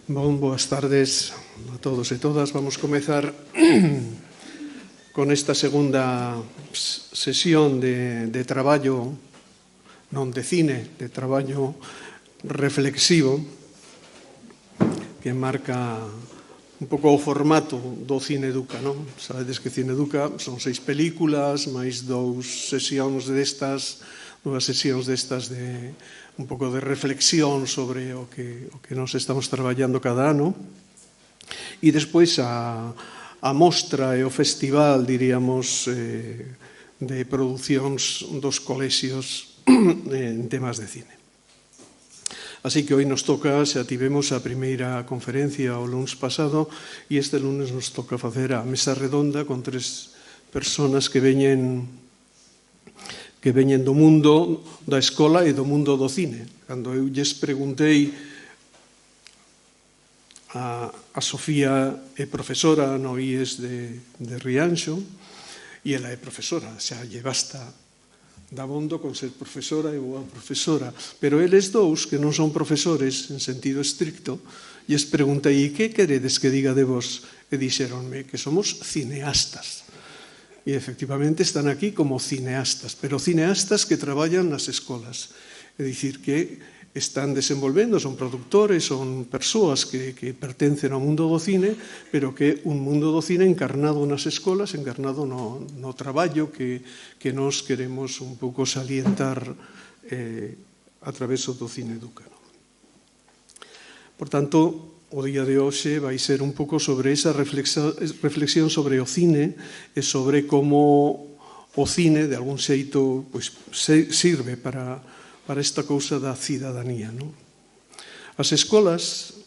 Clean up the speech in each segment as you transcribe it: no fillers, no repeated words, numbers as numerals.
Boas tardes a todos e todas. Vamos comezar con esta segunda sesión de traballo, non de cine, de traballo reflexivo, que marca un pouco o formato do Cineduca, non? Sabedes que Cineduca son 6 películas, máis 2 sesións destas de un pouco de reflexión sobre o que nos estamos traballando cada ano. E despois a mostra e o festival, diríamos, de producións dos colexios en temas de cine. Así que hoy nos toca, xa tivemos a primeira conferencia o lunes pasado, e este lunes nos toca facer a mesa redonda con 3 personas que veñen do mundo da escola e do mundo do cine. Cando eu lles preguntei, a Sofía é profesora no IES de Rianxo, e ela é profesora, xa lle basta dabondo con ser profesora e boa profesora. Pero eles dous, que non son profesores en sentido estricto, lles preguntei, e que queredes que diga de vos? E dixeronme que somos cineastas. E efectivamente están aquí como cineastas, pero cineastas que traballan nas escolas. É dicir, que están desenvolvendo, son productores, son persoas que pertencen ao mundo do cine, pero que un mundo do cine encarnado nas escolas, encarnado no traballo que nos queremos un pouco salientar a través do Cineduca. Por tanto, o día de hoxe vai ser un pouco sobre esa reflexión sobre o cine e sobre como o cine, de algún xeito, sirve para esta cousa da cidadanía. As escolas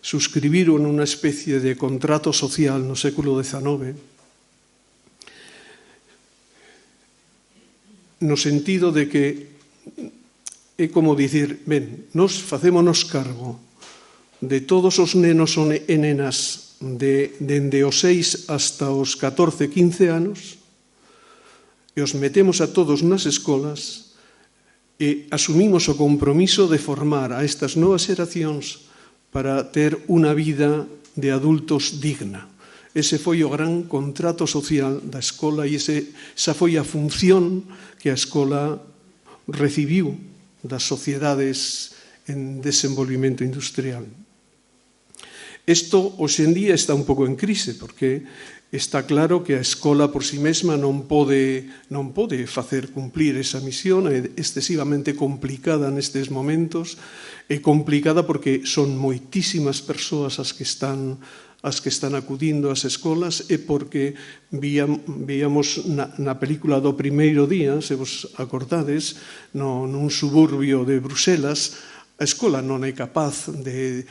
suscribiron unha especie de contrato social no século XIX no sentido de que é como dicir, ben, nos facémonos cargo de todos os nenos e nenas dende os 6 hasta os 14, 15 anos e os metemos a todos nas escolas e asumimos o compromiso de formar a estas novas xeracións para ter unha vida de adultos digna. Ese foi o gran contrato social da escola e esa foi a función que a escola recibiu das sociedades en desenvolvimento industrial. Isto, hoxe en día, está un pouco en crise, porque está claro que a escola por si mesma non pode facer cumplir esa misión, é excesivamente complicada nestes momentos, é complicada porque son moitísimas persoas as que están acudindo ás escolas e porque víamos na película do primeiro día, se vos acordades, nun suburbio de Bruselas, a escola non é capaz de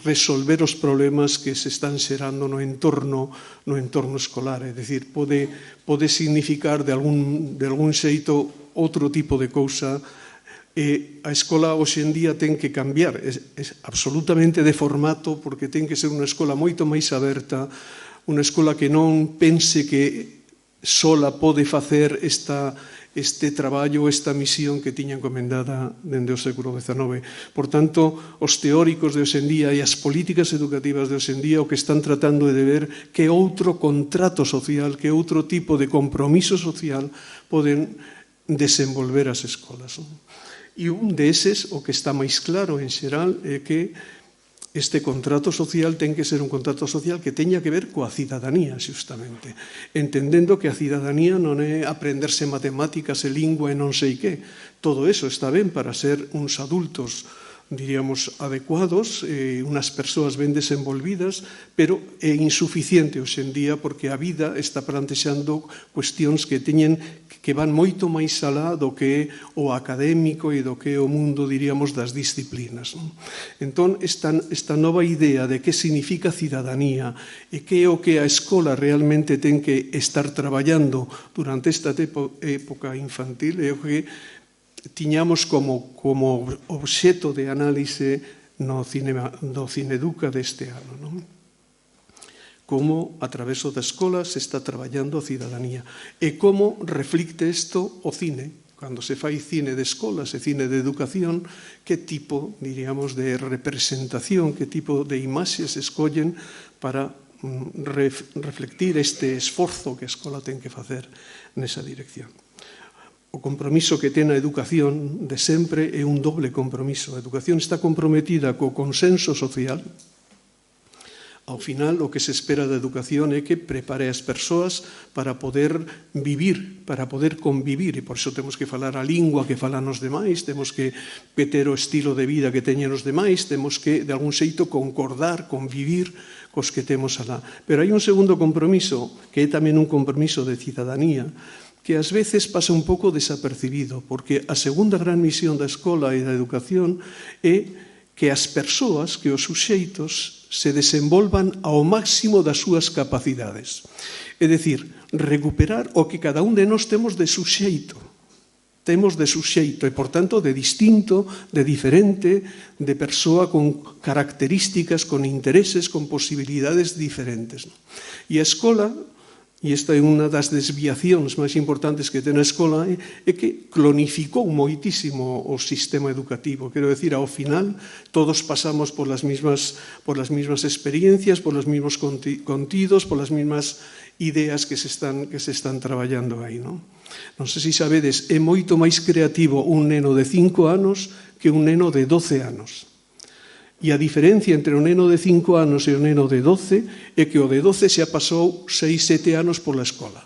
resolver os problemas que se están xerando no entorno escolar. É dicir, pode significar de algún xeito outro tipo de cousa. A escola hoxe en día ten que cambiar, é absolutamente de formato, porque ten que ser unha escola moito máis aberta, unha escola que non pense que sola pode facer este traballo, esta misión que tiña encomendada dende o século XIX. Por tanto, os teóricos de hoxe en día e as políticas educativas de hoxe en día o que están tratando é de ver que outro contrato social, que outro tipo de compromiso social poden desenvolver as escolas. E un deses, o que está máis claro en xeral, é que este contrato social ten que ser un contrato social que teña que ver coa cidadanía, xustamente, entendendo que a cidadanía non é aprenderse matemáticas e lingua e non sei que. Todo eso está ben para ser uns adultos, diríamos, adecuados, unhas persoas ben desenvolvidas, pero é insuficiente hoxe en día porque a vida está plantexando cuestións que van moito máis alá do que é o académico e do que é o mundo, diríamos, das disciplinas. Entón, esta nova idea de que significa cidadanía e que é o que a escola realmente ten que estar traballando durante esta época infantil é o que tiñamos como obxeto de análise do Cineduca deste ano. Como a través da escola se está traballando a cidadanía e como reflicte isto o cine, Cando se fai cine de escolas e cine de educación, que tipo, diríamos, de representación, que tipo de imaxes escollen para reflectir este esforzo que a escola ten que facer nesa dirección. O compromiso que ten a educación de sempre é un doble compromiso. A educación está comprometida co consenso social. Ao final, o que se espera da educación é que prepare as persoas para poder vivir, para poder convivir, e por iso temos que falar a lingua que falan os demais, temos que ter o estilo de vida que teñen os demais, temos que, de algún xeito, concordar, convivir cos que temos alá. Pero hai un segundo compromiso, que é tamén un compromiso de cidadanía, que ás veces pasa un pouco desapercibido, porque a segunda gran misión da escola e da educación é que as persoas, que os suxeitos se desenvolvan ao máximo das súas capacidades. É dicir, recuperar o que cada un de nós temos de suxeito. Temos de suxeito e, por tanto, de distinto, de diferente, de persoa con características, con intereses, con posibilidades diferentes. E a escola, e esta é unha das desviacións máis importantes que ten a escola, é que clonificou moitísimo o sistema educativo. Quero decir, ao final, todos pasamos por las mismas experiencias, por los mismos contidos, por las mismas ideas que se están traballando aí, non? Non sei se sabedes, é moito máis creativo un neno de 5 anos que un neno de 12 anos. E a diferencia entre o neno de 5 anos e o neno de 12 é que o de 12 xa pasou 6-7 anos pola escola.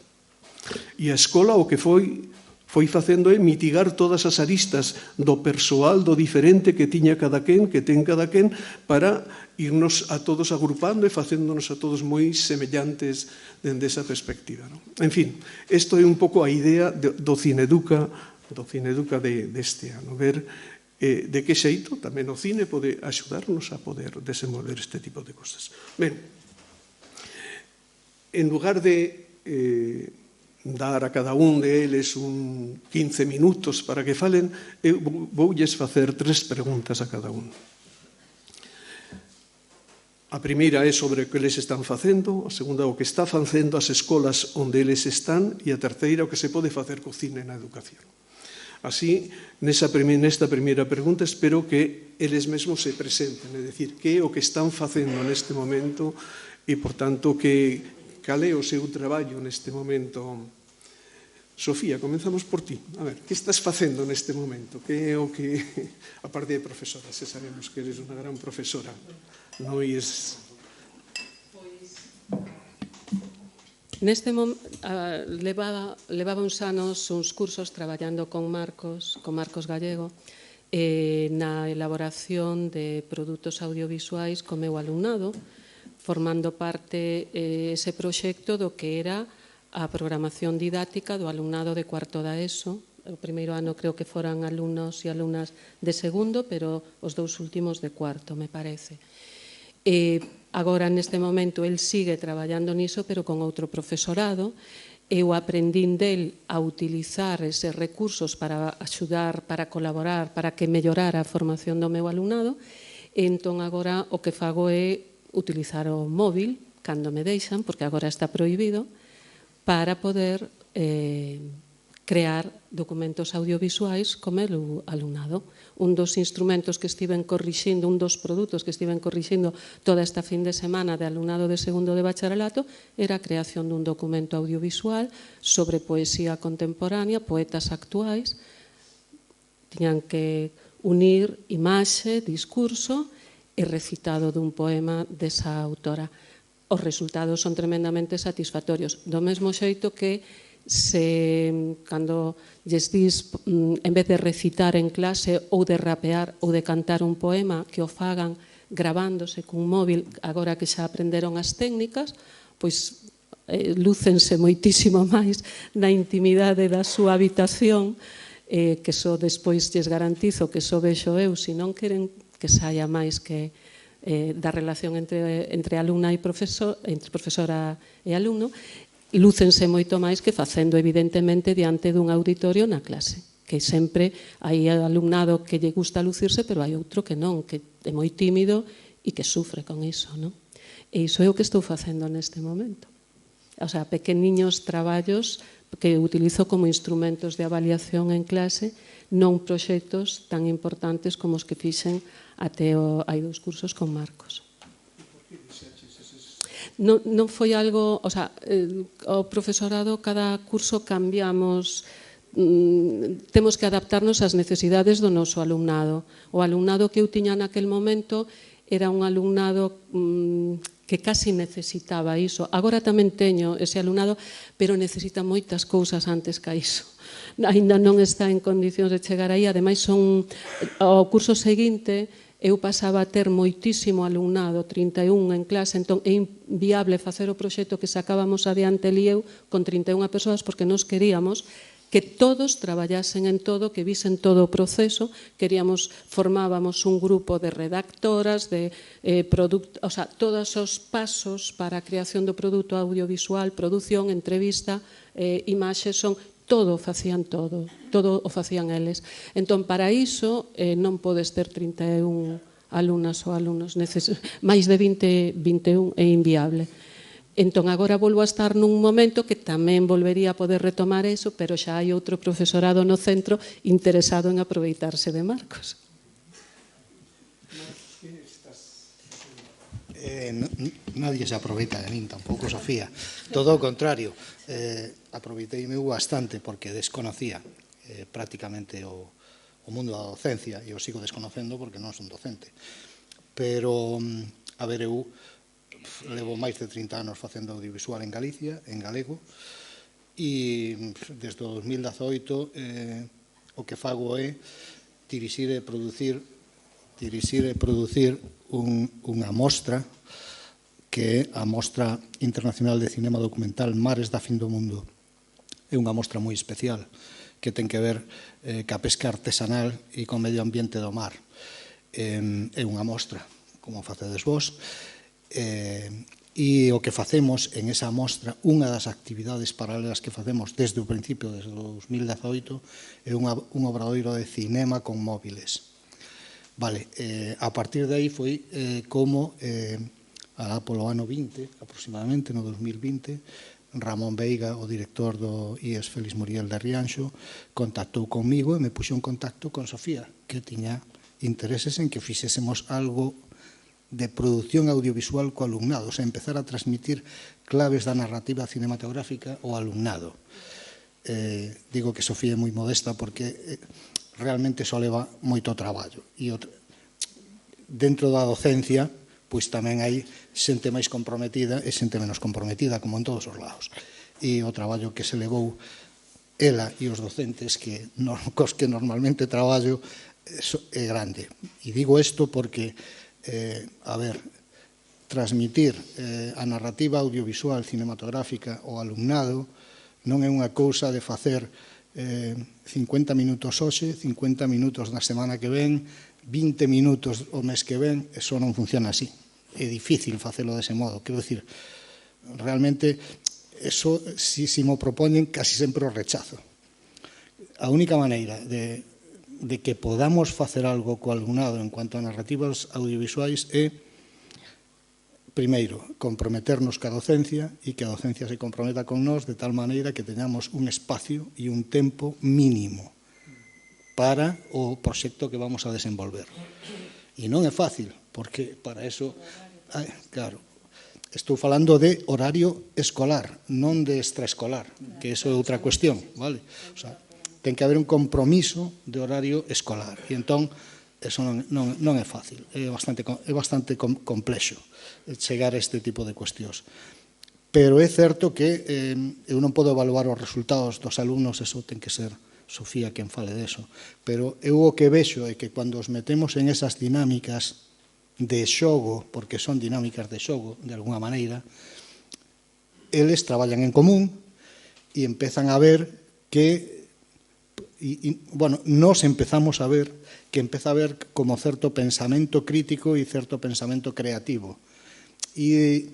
E a escola o que foi facendo é mitigar todas as aristas do persoal, do diferente que tiña cada quen, que ten cada quen, para irnos a todos agrupando e facéndonos a todos moi semellantes dende esa perspectiva. En fin, isto é un pouco a idea do Cineduca deste ano, ver de que xeito tamén o cine pode axudarnos a poder desenvolver este tipo de cosas. Ben, en lugar de dar a cada un deles un 15 minutos para que falen, eu voulles facer 3 preguntas a cada un. A primeira é sobre o que eles están facendo, a segunda o que está facendo as escolas onde eles están e a terceira o que se pode facer co cine na educación. Así, nesta primeira pregunta, espero que eles mesmos se presenten, é dicir, que é o que están facendo neste momento e, por tanto, cal é o seu traballo neste momento. Sofía, comenzamos por ti. A ver, que estás facendo neste momento? Que é o que, a parte de profesora, se sabemos que eres unha gran profesora, non és... Neste momento, levaba uns anos uns cursos traballando con Marcos Gallego na elaboración de produtos audiovisuais co meu alumnado, formando parte ese proxecto do que era a programación didáctica do alumnado de cuarto da ESO. O primeiro ano creo que foran alumnos e alumnas de segundo, pero os 2 últimos de cuarto, me parece. Agora, neste momento, el sigue traballando niso, pero con outro profesorado. Eu aprendín del a utilizar eses recursos para axudar, para colaborar, para que mellorara a formación do meu alumnado. Entón, agora, o que fago é utilizar o móvil, cando me deixan, porque agora está prohibido, para poder crear documentos audiovisuais co meu alumnado. Un dos instrumentos que estiven corrixindo, un dos produtos que estiven corrixindo toda esta fin de semana de alumnado de segundo de bacharelato era a creación dun documento audiovisual sobre poesía contemporánea, poetas actuais. Tiñan que unir imaxe, discurso e recitado dun poema desa autora. Os resultados son tremendamente satisfactorios. Do mesmo xeito que cando lles dis, en vez de recitar en clase ou de rapear ou de cantar un poema, que o fagan gravándose cun móvil, agora que xa aprenderon as técnicas, pois lúcense moitísimo máis na intimidade da súa habitación, que só despois lles garantizo que só vexo eu, se non queren que saia máis que da relación entre alumna e profesor, entre profesora e alumno, lúcense moito máis que facendo evidentemente diante dun auditorio na clase, que sempre hai alumnado que lle gusta lucirse, pero hai outro que non, que é moi tímido e que sufre con iso, non? E iso é o que estou facendo neste momento. o sea, pequeniños traballos que utilizo como instrumentos de avaliación en clase, non proxectos tan importantes como os que fixen até hai 2 cursos con Marcos. Non foi algo, o sea, o profesorado, cada curso cambiamos, temos que adaptarnos ás necesidades do noso alumnado. O alumnado que eu tiña naquel momento era un alumnado que casi necesitaba iso. Agora tamén teño ese alumnado, pero necesita moitas cousas antes que iso. Ainda non está en condicións de chegar aí. Ademais, ao curso seguinte, eu pasaba a ter moitísimo alumnado, 31 en clase, entón é inviable facer o proxecto que sacábamos adiante el e eu con 31 persoas, porque nos queríamos que todos traballasen en todo, que visen todo o proceso, formábamos un grupo de redactoras, de o sea, todos os pasos para a creación do produto audiovisual, produción, entrevista, imaxe, son todo o facían todo o facían eles. Entón, para iso, non podes ter 31 alumnas ou alumnos, máis de 20, 21 é inviable. Entón, agora volvo a estar nun momento que tamén volvería a poder retomar eso, pero xa hai outro profesorado no centro interesado en aproveitarse de Marcos. Nadie se aproveita de min, tampouco Sofía. Todo o contrario, aproveiteime bastante porque desconocía prácticamente o mundo da docencia e o sigo desconocendo porque non son docente. Pero, a ver, eu levo máis de 30 anos facendo audiovisual en Galicia, en galego, e desde o 2018 o que fago é dirixir e producir unha mostra que é a Mostra Internacional de Cinema Documental Mares da Fin do Mundo. É unha mostra moi especial que ten que ver ca pesca artesanal e co medio ambiente do mar. É unha mostra, como facedes vos, e o que facemos en esa mostra, unha das actividades paralelas que facemos desde o principio, desde o 2018, é un obradoiro de cinema con móviles. Vale, a partir de aí foi como, alá polo ano 20, aproximadamente, no 2020, Ramón Veiga, o director do IES Félix Muriel de Rianxo, contactou comigo e me puxo en contacto con Sofía, que tiña intereses en que fixésemos algo de produción audiovisual co alumnado, o sea, empezar a transmitir claves da narrativa cinematográfica ao alumnado. Digo que Sofía é moi modesta porque realmente só leva moito traballo. E dentro da docencia, pois tamén hai xente máis comprometida e xente menos comprometida, como en todos os lados. E o traballo que se levou ela e os docentes cos que normalmente traballo é grande. E digo isto porque transmitir a narrativa audiovisual cinematográfica ao alumnado non é unha cousa de facer 50 minutos hoxe, 50 minutos na semana que ven, 20 minutos o mes que ven, eso non funciona así. É difícil facelo dese modo. Quero dicir, realmente, eso, si mo propoñen, casi sempre o rechazo. A única maneira de que podamos facer algo co alumnado en cuanto a narrativas audiovisuais é, primeiro, comprometernos ca docencia e que a docencia se comprometa con nós de tal maneira que teñamos un espacio e un tempo mínimo para o proxecto que vamos a desenvolver. E non é fácil, porque para eso, claro, estou falando de horario escolar, non de extraescolar, que eso é outra cuestión, vale? O sea, ten que haber un compromiso de horario escolar. E entón, eso non é fácil, é bastante complexo chegar a este tipo de cuestións. Pero é certo que eu non podo evaluar os resultados dos alumnos, eso ten que ser Sofía quen fale deso. Pero eu o que vexo é que cando os metemos en esas dinámicas de xogo, porque son dinámicas de xogo, de alguna maneira, eles traballan en común e empezan a ver que nos empezamos a ver que empeza a haber como certo pensamento crítico e certo pensamento creativo. E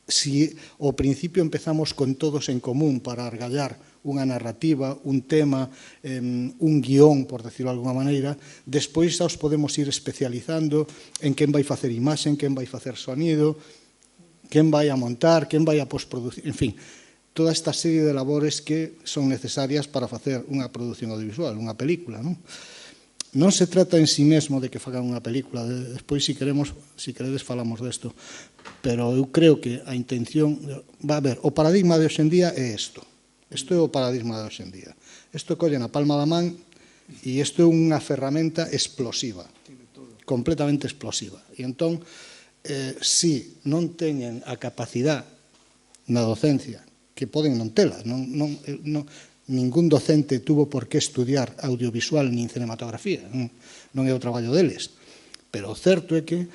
si ao principio empezamos con todos en común para argallar unha narrativa, un tema, un guión, por decirlo de alguna maneira, despois xa os podemos ir especializando en quen vai facer imaxe, en quen vai facer sonido, quen vai a montar, quen vai a postproducir, en fin, toda esta serie de labores que son necesarias para facer unha produción audiovisual, unha película, non? Non se trata en sí mesmo de que fagan unha película, despois, se queredes, falamos desto, pero eu creo que a intención, va a ver, o paradigma de hoxendía é isto é o paradigma de hoxendía. Isto colle na palma da man e isto é unha ferramenta explosiva, completamente explosiva. E entón, si non teñen a capacidade na docencia, que poden non tela, ningún docente tuvo por que estudiar audiovisual nin cinematografía, non é o traballo deles. Pero o certo é que,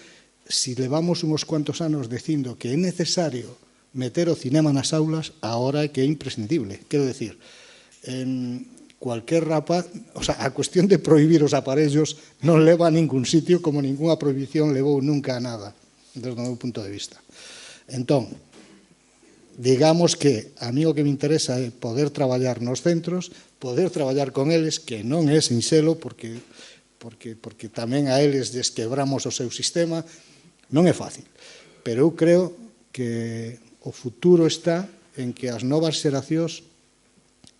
se levamos uns cuantos anos dicindo que é necesario meter o cinema nas aulas, agora é que é imprescindible. Quero decir, cualquier rapaz, o sea, a cuestión de prohibir os aparellos non leva a ningún sitio, como ninguna prohibición levou nunca a nada, desde o meu punto de vista. Entón, digamos que a mí o que me interesa é poder traballar nos centros, poder traballar con eles, que non é sinxelo, porque tamén a eles desquebramos o seu sistema, non é fácil. Pero eu creo que o futuro está en que as novas xeracións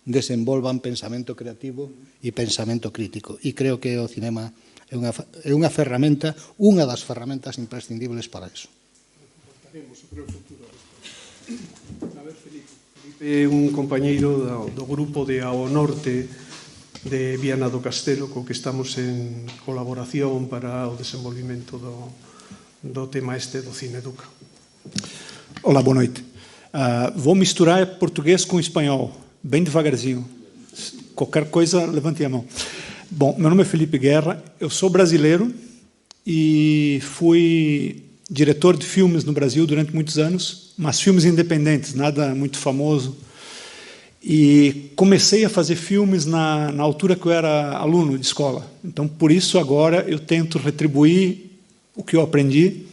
desenvolvan pensamento creativo e pensamento crítico. E creo que o cinema é unha ferramenta, unha das ferramentas imprescindibles para iso. A ver, Felipe é un compañeiro do grupo de Ao Norte de Viana do Castelo, co que estamos en colaboración para o desenvolvimento do tema do Cineduca. Olá, boa noite. Vou misturar português com espanhol, bem devagarzinho. Qualquer coisa, levante a mão. Bom, meu nome é Felipe Guerra, eu sou brasileiro e fui diretor de filmes no Brasil durante muitos anos, mas filmes independentes, nada muito famoso. E comecei a fazer filmes na altura que eu era aluno de escola. Então, por isso, agora, eu tento retribuir o que eu aprendi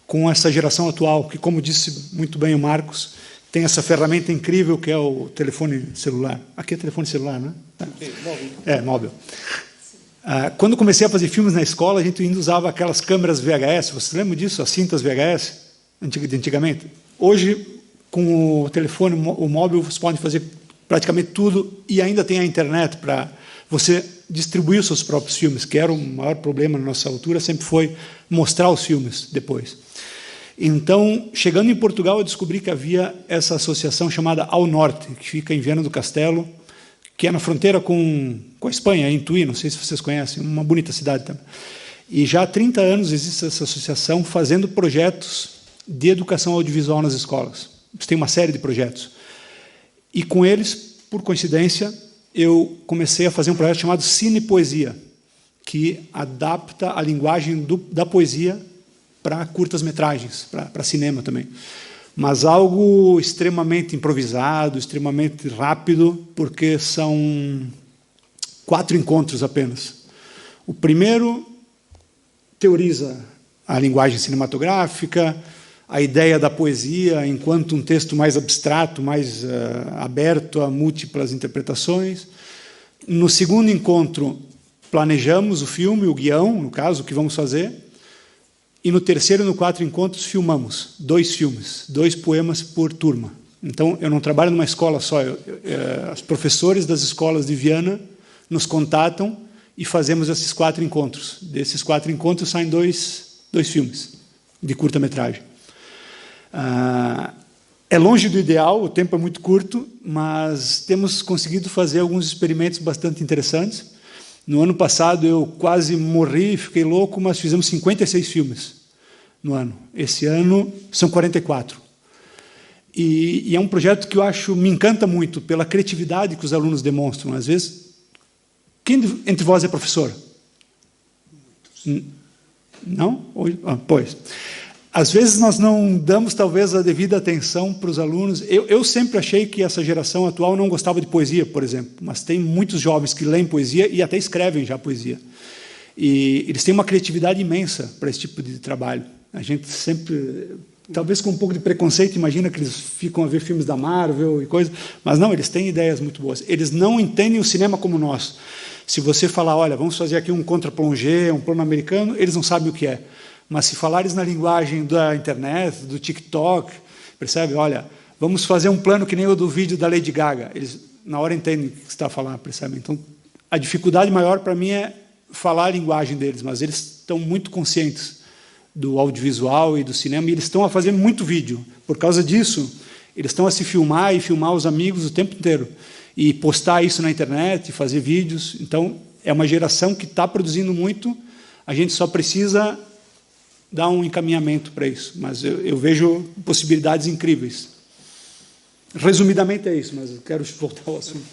com essa geração atual, que, como disse muito bem o Marcos, tem essa ferramenta incrível que é o telefone celular. Aqui é telefone celular, não é? É, móvel. Quando comecei a fazer filmes na escola, a gente ainda usava aquelas câmeras VHS. Vocês lembram disso? As cintas VHS, de antigamente? Hoje, com o telefone, o móvel, você pode fazer praticamente tudo e ainda tem a internet para você distribuir os seus próprios filmes, que era o maior problema na nossa altura, sempre foi mostrar os filmes depois. Então, chegando em Portugal, eu descobri que havia essa associação chamada Ao Norte, que fica em Viana do Castelo, que é na fronteira com a Espanha, em Tui, não sei se vocês conhecem, uma bonita cidade também. E já há 30 anos existe essa associação fazendo projetos de educação audiovisual nas escolas. Tem uma série de projetos. E com eles, por coincidência, eu comecei a fazer um projeto chamado Cine Poesia, que adapta a linguagem da poesia para curtas-metragens, para cinema também. Mas algo extremamente improvisado, extremamente rápido, porque são 4 encontros apenas. O primeiro teoriza a linguagem cinematográfica, a ideia da poesia enquanto um texto mais abstrato, mais aberto a múltiplas interpretações. No segundo encontro, planejamos o filme, o guião, no caso, o que vamos fazer. E no terceiro e no 4 encontros, filmamos 2 filmes, 2 poemas por turma. Então, eu não trabalho numa escola só. Os professores das escolas de Viana nos contatam e fazemos esses 4 encontros. Desses 4 encontros saem 2 filmes de curta-metragem. É longe do ideal, o tempo é muito curto, mas temos conseguido fazer alguns experimentos bastante interessantes. No ano passado, eu quase morri, fiquei louco, mas fizemos 56 filmes no ano. Esse ano, são 44. E é um projeto que eu acho, me encanta muito, pela criatividade que os alunos demonstram. Às vezes, quem entre vós é professor? Não? Pois. Às vezes, nós não damos, talvez, a devida atenção para os alunos. Eu sempre achei que essa geração atual não gostava de poesia, por exemplo, mas tem muitos jovens que leem poesia e até escrevem já poesia. E eles têm uma criatividade imensa para esse tipo de trabalho. A gente sempre, talvez com um pouco de preconceito, imagina que eles ficam a ver filmes da Marvel e coisas, mas não, eles têm ideias muito boas. Eles não entendem o cinema como nós. Se você falar, olha, vamos fazer aqui um contra-plongé, um plano americano, eles não sabem o que é. Mas se falares na linguagem da internet, do TikTok, percebe? Olha, vamos fazer um plano que nem o do vídeo da Lady Gaga. Eles, na hora, entendem o que você está falando, percebe? Então, a dificuldade maior para mim é falar a linguagem deles, mas eles estão muito conscientes do audiovisual e do cinema, e eles estão a fazer muito vídeo. Por causa disso, eles estão a se filmar e filmar os amigos o tempo inteiro, e postar isso na internet, e fazer vídeos. Então, é uma geração que está produzindo muito, a gente só precisa dar um encaminhamento para isso, mas eu vejo possibilidades incríveis. Resumidamente é isso, mas eu quero voltar ao assunto.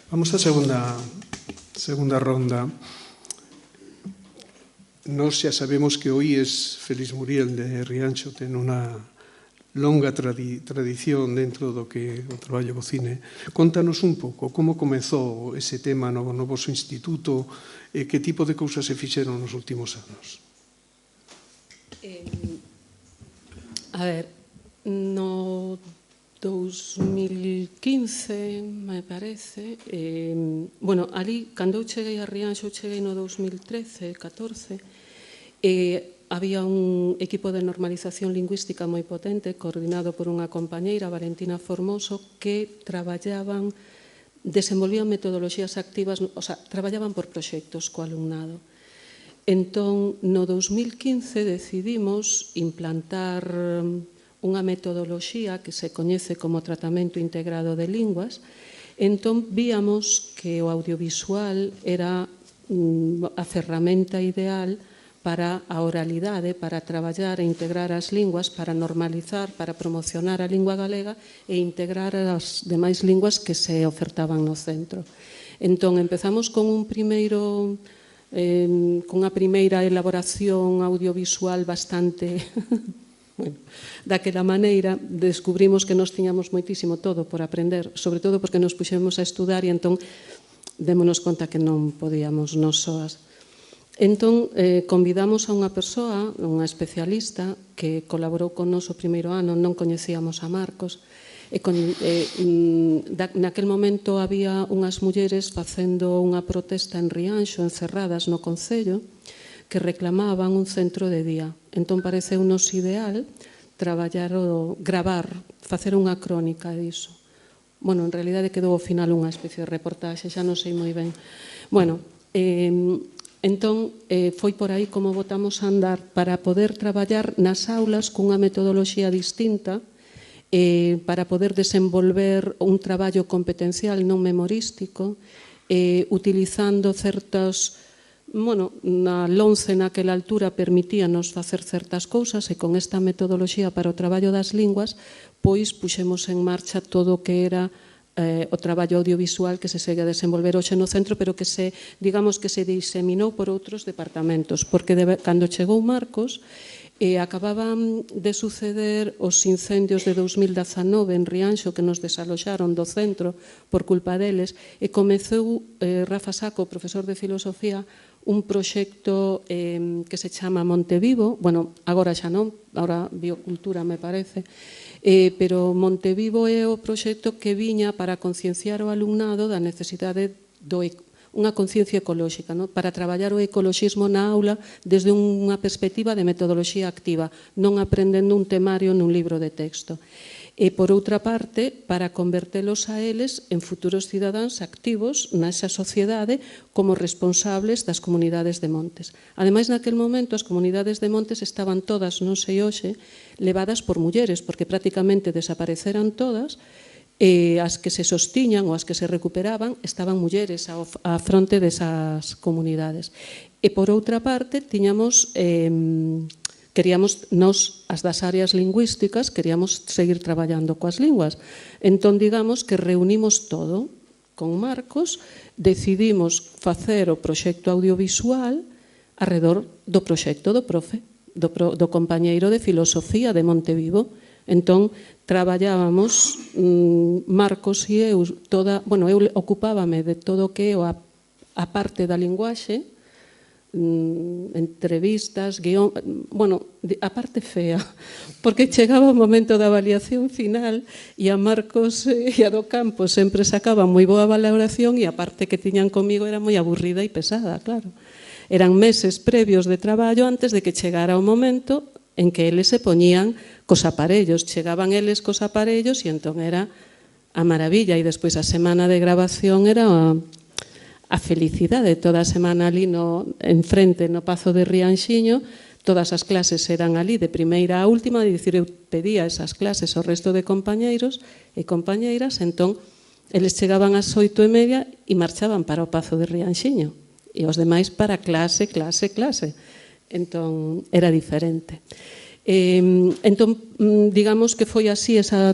Vamos á segunda ronda. Nós xa sabemos que o IES Félix Muriel de Rianxo ten unha longa tradición dentro do que o traballo co cine. Contanos un pouco como comezou ese tema no vosso instituto e que tipo de cousas se fixeron nos últimos anos. A ver, no 2015, me parece, bueno, ali, cando eu cheguei a Rianxo, eu cheguei no 2013, 14, había un equipo de normalización lingüística moi potente, coordinado por unha compañeira, Valentina Formoso, que desenvolvían metodoloxías activas, o sea, traballaban por proxectos co alumnado. Entón, no 2015 decidimos implantar unha metodoloxía que se coñece como tratamento integrado de linguas. Entón, víamos que o audiovisual era a ferramenta ideal para a oralidade, para traballar e integrar as linguas, para normalizar, para promocionar a lingua galega e integrar as demais linguas que se ofertaban no centro. Entón, empezamos con unha primeira elaboración audiovisual bastante... Bueno, daquela maneira, descubrimos que nos tiñamos moitísimo todo por aprender, sobre todo porque nos puxemos a estudar e entón démonos conta que non podíamos nos soas. Entón, convidamos a unha persoa, unha especialista, que colaborou con nos o primeiro ano, non coñecíamos a Marcos, e naquel momento había unhas mulleres facendo unha protesta en Rianxo, encerradas no Concello, que reclamaban un centro de día. Entón, pareceunos ideal gravar, facer unha crónica diso. Bueno, en realidade quedou ao final unha especie de reportaxe, xa non sei moi ben. Bueno, entón, foi por aí como botamos a andar para poder traballar nas aulas cunha metodoloxía distinta, para poder desenvolver un traballo competencial non memorístico, utilizando certas... Bueno, na LONCE naquela altura permitíanos facer certas cousas e con esta metodoloxía para o traballo das linguas, pois puxemos en marcha todo o que era o traballo audiovisual que se segue a desenvolver hoxe no centro, pero que se, digamos, que se diseminou por outros departamentos, porque cando chegou Marcos, acababan de suceder os incendios de 2019 en Rianxo que nos desaloxaron do centro por culpa deles, e comezou Rafa Saco, profesor de filosofía, un proxecto que se chama Montevivo, bueno, agora xa non, agora Biocultura me parece, pero Montevivo é o proxecto que viña para concienciar o alumnado da necesidade unha conciencia ecolóxica, para traballar o ecoloxismo na aula desde unha perspectiva de metodoloxía activa, non aprendendo un temario nun libro de texto. E, por outra parte, para convertelos a eles en futuros cidadáns activos nesa sociedade como responsables das comunidades de montes. Ademais, naquel momento, as comunidades de montes estaban todas, non sei hoxe, levadas por mulleres, porque prácticamente desapareceran todas, e as que se sostiñan ou as que se recuperaban estaban mulleres á fronte desas comunidades. E, por outra parte, queríamos, nos, as das áreas lingüísticas, queríamos seguir traballando coas linguas. Entón, digamos que reunimos todo con Marcos, decidimos facer o proxecto audiovisual arredor do proxecto do profe, do compañeiro de filosofía de Montevivo. Entón, traballábamos, Marcos e eu, eu ocupábame de todo o que é a parte da linguaxe, entrevistas, guión, bueno, a parte fea, porque chegaba o momento da avaliación final e a Marcos e a do campo sempre sacaban moi boa valoración e a parte que tiñan comigo era moi aburrida e pesada, claro. eran meses previos de traballo antes de que chegara o momento en que eles se poñían cos aparellos. Chegaban eles cos aparellos e entón era a maravilla. E despois a semana de grabación era a felicidade. Toda a semana ali enfrente no Pazo de Rianxiño, todas as clases eran ali de primeira a última, é dicir, eu pedía esas clases ao resto de compañeiros e compañeiras, entón eles chegaban ás 8:30 e marchaban para o Pazo de Rianxiño e os demais para clase. Entón era diferente. Entón, digamos que foi así esa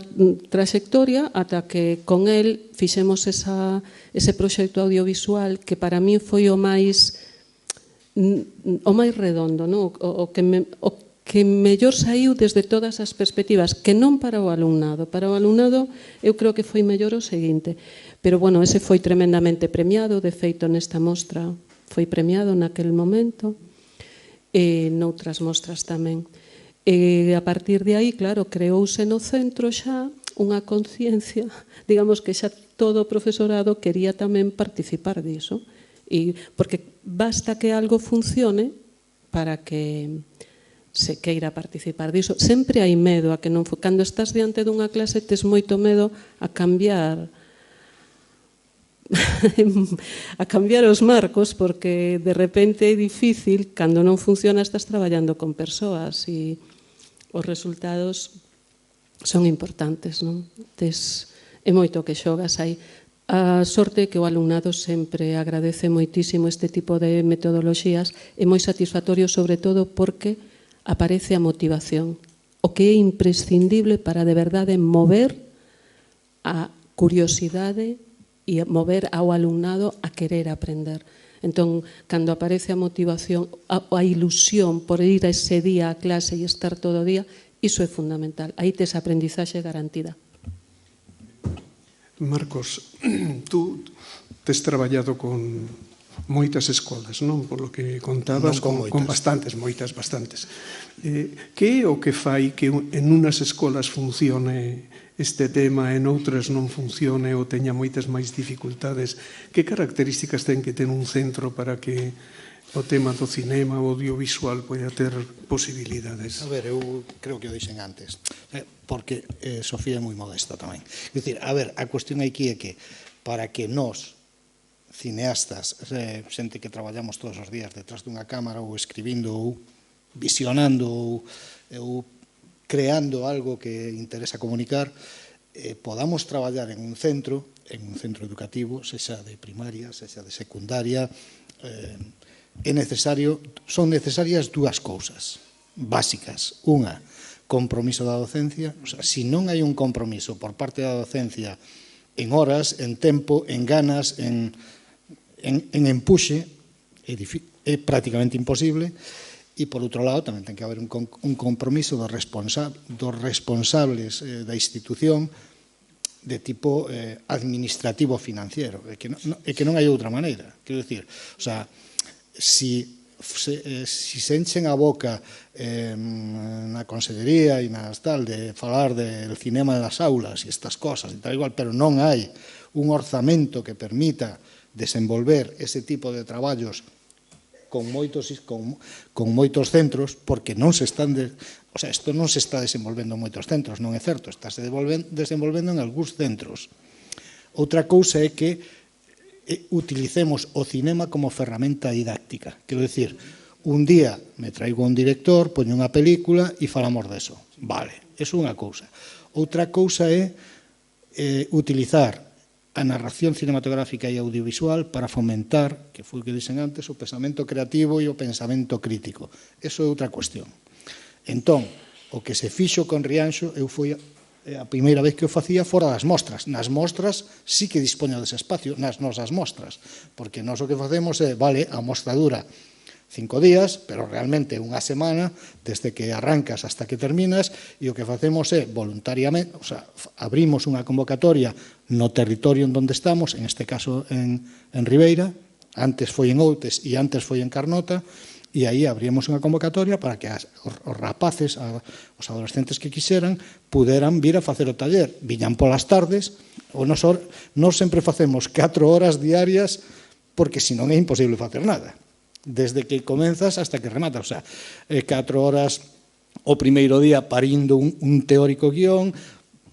traxectoria ata que con el fixemos ese proxecto audiovisual que para mí foi o máis redondo, non? O que mellor saiu desde todas as perspectivas, que non para o alumnado. Para o alumnado eu creo que foi mellor o seguinte, pero bueno, ese foi tremendamente premiado, de feito nesta mostra foi premiado naquel momento, e noutras mostras tamén. E a partir de aí, claro, creouse no centro xa unha conciencia, digamos que xa todo o profesorado quería tamén participar diso, e porque basta que algo funcione para que se queira participar diso. Sempre hai medo a que non... Cando estás diante dunha clase tes moito medo a cambiar os marcos, porque de repente é difícil, cando non funciona estás traballando con persoas e os resultados son importantes, non? É moito que xogas aí. A sorte é que o alumnado sempre agradece moitísimo este tipo de metodoloxías, é moi satisfactorio, sobre todo porque aparece a motivación, o que é imprescindible para de verdade mover a curiosidade e mover ao alumnado a querer aprender. Entón, cando aparece a motivación, a ilusión por ir a ese día a clase e estar todo o día, iso é fundamental. Aí tes aprendizaxe garantida. Marcos, tú tes traballado con moitas escolas, non? Por lo que contabas, con bastantes. Que é o que fai que en unas escolas funcione este tema, en outras non funcione ou teña moitas máis dificultades? Que características ten que ter un centro para que o tema do cinema, o audiovisual, poida ter posibilidades? A ver, eu creo que o dixen antes, porque Sofía é moi modesta tamén. É dicir, a ver, a cuestión aquí é que para que nós, cineastas, xente que traballamos todos os días detrás dunha cámara ou escribindo ou visionando ou creando algo que interesa comunicar, podamos traballar en un centro educativo, sexa de primaria, sexa de secundaria, son necesarias dúas cousas básicas. Unha, compromiso da docencia. O sea, se non hai un compromiso por parte da docencia en horas, en tempo, en ganas, en empuxe, é prácticamente imposible. E, por outro lado, tamén ten que haber un compromiso dos responsables da institución de tipo administrativo financiero. É que non hai outra maneira. Quero dicir, o sea, si se enchen a boca na consellería e nas tal de falar del cinema das aulas e estas cosas e tal igual, pero non hai un orzamento que permita desenvolver ese tipo de traballos con moitos centros, porque non se están... O sea, isto non se está desenvolvendo en moitos centros, non é certo, está se desenvolvendo en algúns centros. Outra cousa é que utilicemos o cinema como ferramenta didáctica. Quero dicir, un día me traigo un director, poño unha película e falamos deso. Vale, eso é unha cousa. Outra cousa é utilizar a narración cinematográfica e audiovisual para fomentar, que foi o que dixen antes, o pensamento creativo e o pensamento crítico. Eso é outra cuestión. Entón, o que se fixo con Rianxo, eu foi a primeira vez que o facía fora das mostras. Nas mostras sí que dispoño dese espacio, nas nosas mostras, porque nós o que facemos é, vale, a mostra dura 5 días, pero realmente unha semana, desde que arrancas hasta que terminas, e o que facemos é voluntariamente, o sea, abrimos unha convocatoria no territorio en donde estamos, en este caso en Ribeira, antes foi en Outes e antes foi en Carnota, e aí abrimos unha convocatoria para que os rapaces, os adolescentes que quixeran, puderan vir a facer o taller. Viñan polas tardes, ou nós sempre facemos 4 horas diarias, porque senón é imposible facer nada. desde que comenzas hasta que rematas. O sea, 4 horas o primeiro día parindo un teórico guión,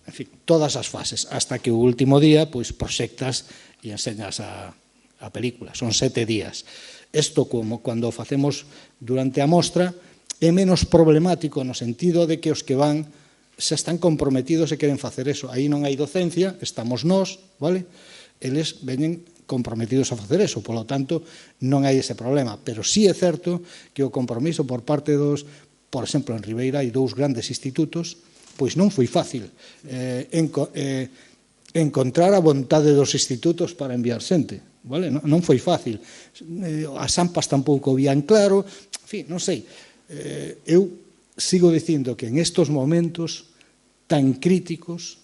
en fin, todas as fases, hasta que o último día pois proxectas e enseñas a película. Son 7 días. Isto, como cando facemos durante a mostra, é menos problemático no sentido de que os que van xa están comprometidos e queren facer eso. Aí non hai docencia, estamos nós, vale? Eles veñen comprometidos a facer eso, polo tanto, non hai ese problema. Pero sí é certo que o compromiso por parte dos, por exemplo, en Ribeira hai 2 grandes institutos, pois non foi fácil encontrar a vontade dos institutos para enviar xente, vale? Non foi fácil. As AMPAs tampouco vían claro, en fin, non sei. Eu sigo dicindo que en estos momentos tan críticos,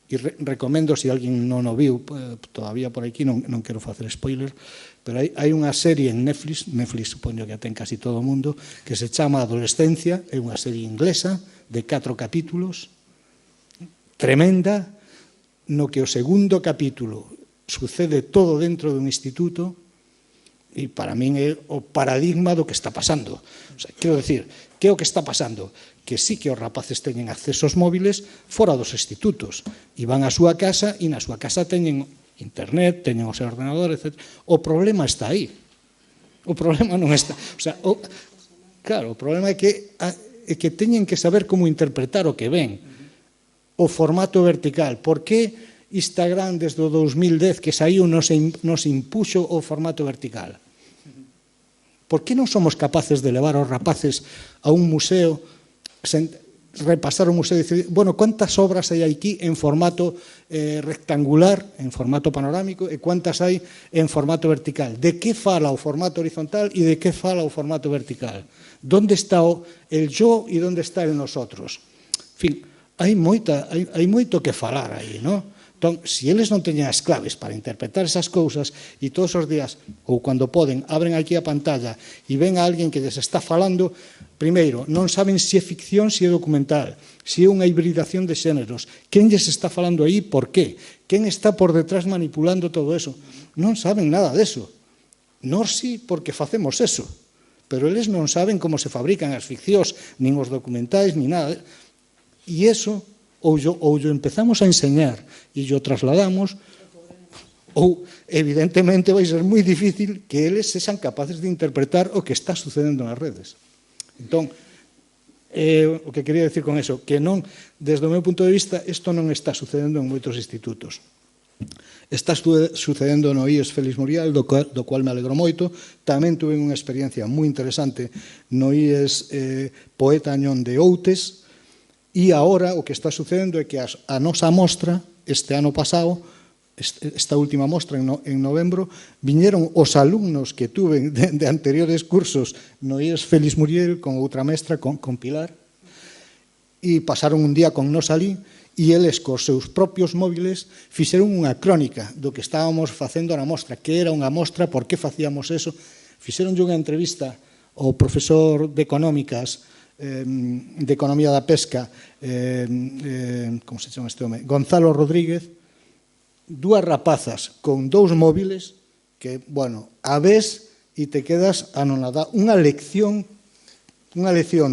e recomendo, se alguén non o viu todavía por aquí, non quero facer spoiler, pero hai unha serie en Netflix supoño que a ten casi todo o mundo, que se chama Adolescencia, é unha serie inglesa de 4 capítulos, tremenda, no que o segundo capítulo sucede todo dentro dun instituto, e para min é o paradigma do que está pasando. O sea, quero decir, que é o que está pasando? Que sí que os rapaces teñen acceso aos móviles fora dos institutos, e van á súa casa, e na súa casa teñen internet, teñen o seu ordenador, etc. O problema está aí. O problema non está... O sea, claro, o problema é que teñen que saber como interpretar o que ven. O formato vertical. Por que Instagram desde o 2010 que saiu nos impuxo o formato vertical? Por que non somos capaces de levar aos rapaces a un museo, repasar o museo e dicir, bueno, quantas obras hai aquí en formato rectangular, en formato panorámico, e quantas hai en formato vertical? De que fala o formato horizontal e de que fala o formato vertical? Donde está el yo e donde está el nosotros? En fin, hai moito que falar aí, non? Entón, se eles non teñen as claves para interpretar esas cousas e todos os días, ou cando poden, abren aquí a pantalla e ven a alguén que lles está falando, primeiro, non saben se é ficción, se é documental, se é unha hibridación de xéneros, quen lles está falando aí, por qué, quen está por detrás manipulando todo eso. Non saben nada deso. Nós sí, porque facemos eso, pero eles non saben como se fabrican as ficcións, nin os documentais, nin nada. E eso... ou yo empezamos a enseñar e yo trasladamos, ou evidentemente vai ser moi difícil que eles sexan capaces de interpretar o que está sucedendo nas redes. Entón, o que quería decir con eso, que non, desde o meu punto de vista, isto non está sucedendo en moitos institutos. Está sucedendo no IES Félix Muriel, do cual me alegro moito. Tamén tuve unha experiencia moi interesante no IES Poeta Añón de Outes. E agora o que está sucedendo é que a nosa mostra, este ano pasado, esta última mostra en novembro, viñeron os alumnos que tuve de anteriores cursos no IES Félix Muriel con outra mestra, con Pilar, e pasaron un día con nos ali, e eles cos seus propios móviles fixeron unha crónica do que estábamos facendo na mostra, que era unha mostra, por que facíamos eso. Fixeron unha entrevista ao profesor de Económicas, de Economía da Pesca, como se chama este home, Gonzalo Rodríguez, 2 rapazas con 2 móviles que, bueno, a ves e te quedas anonadado. Unha lección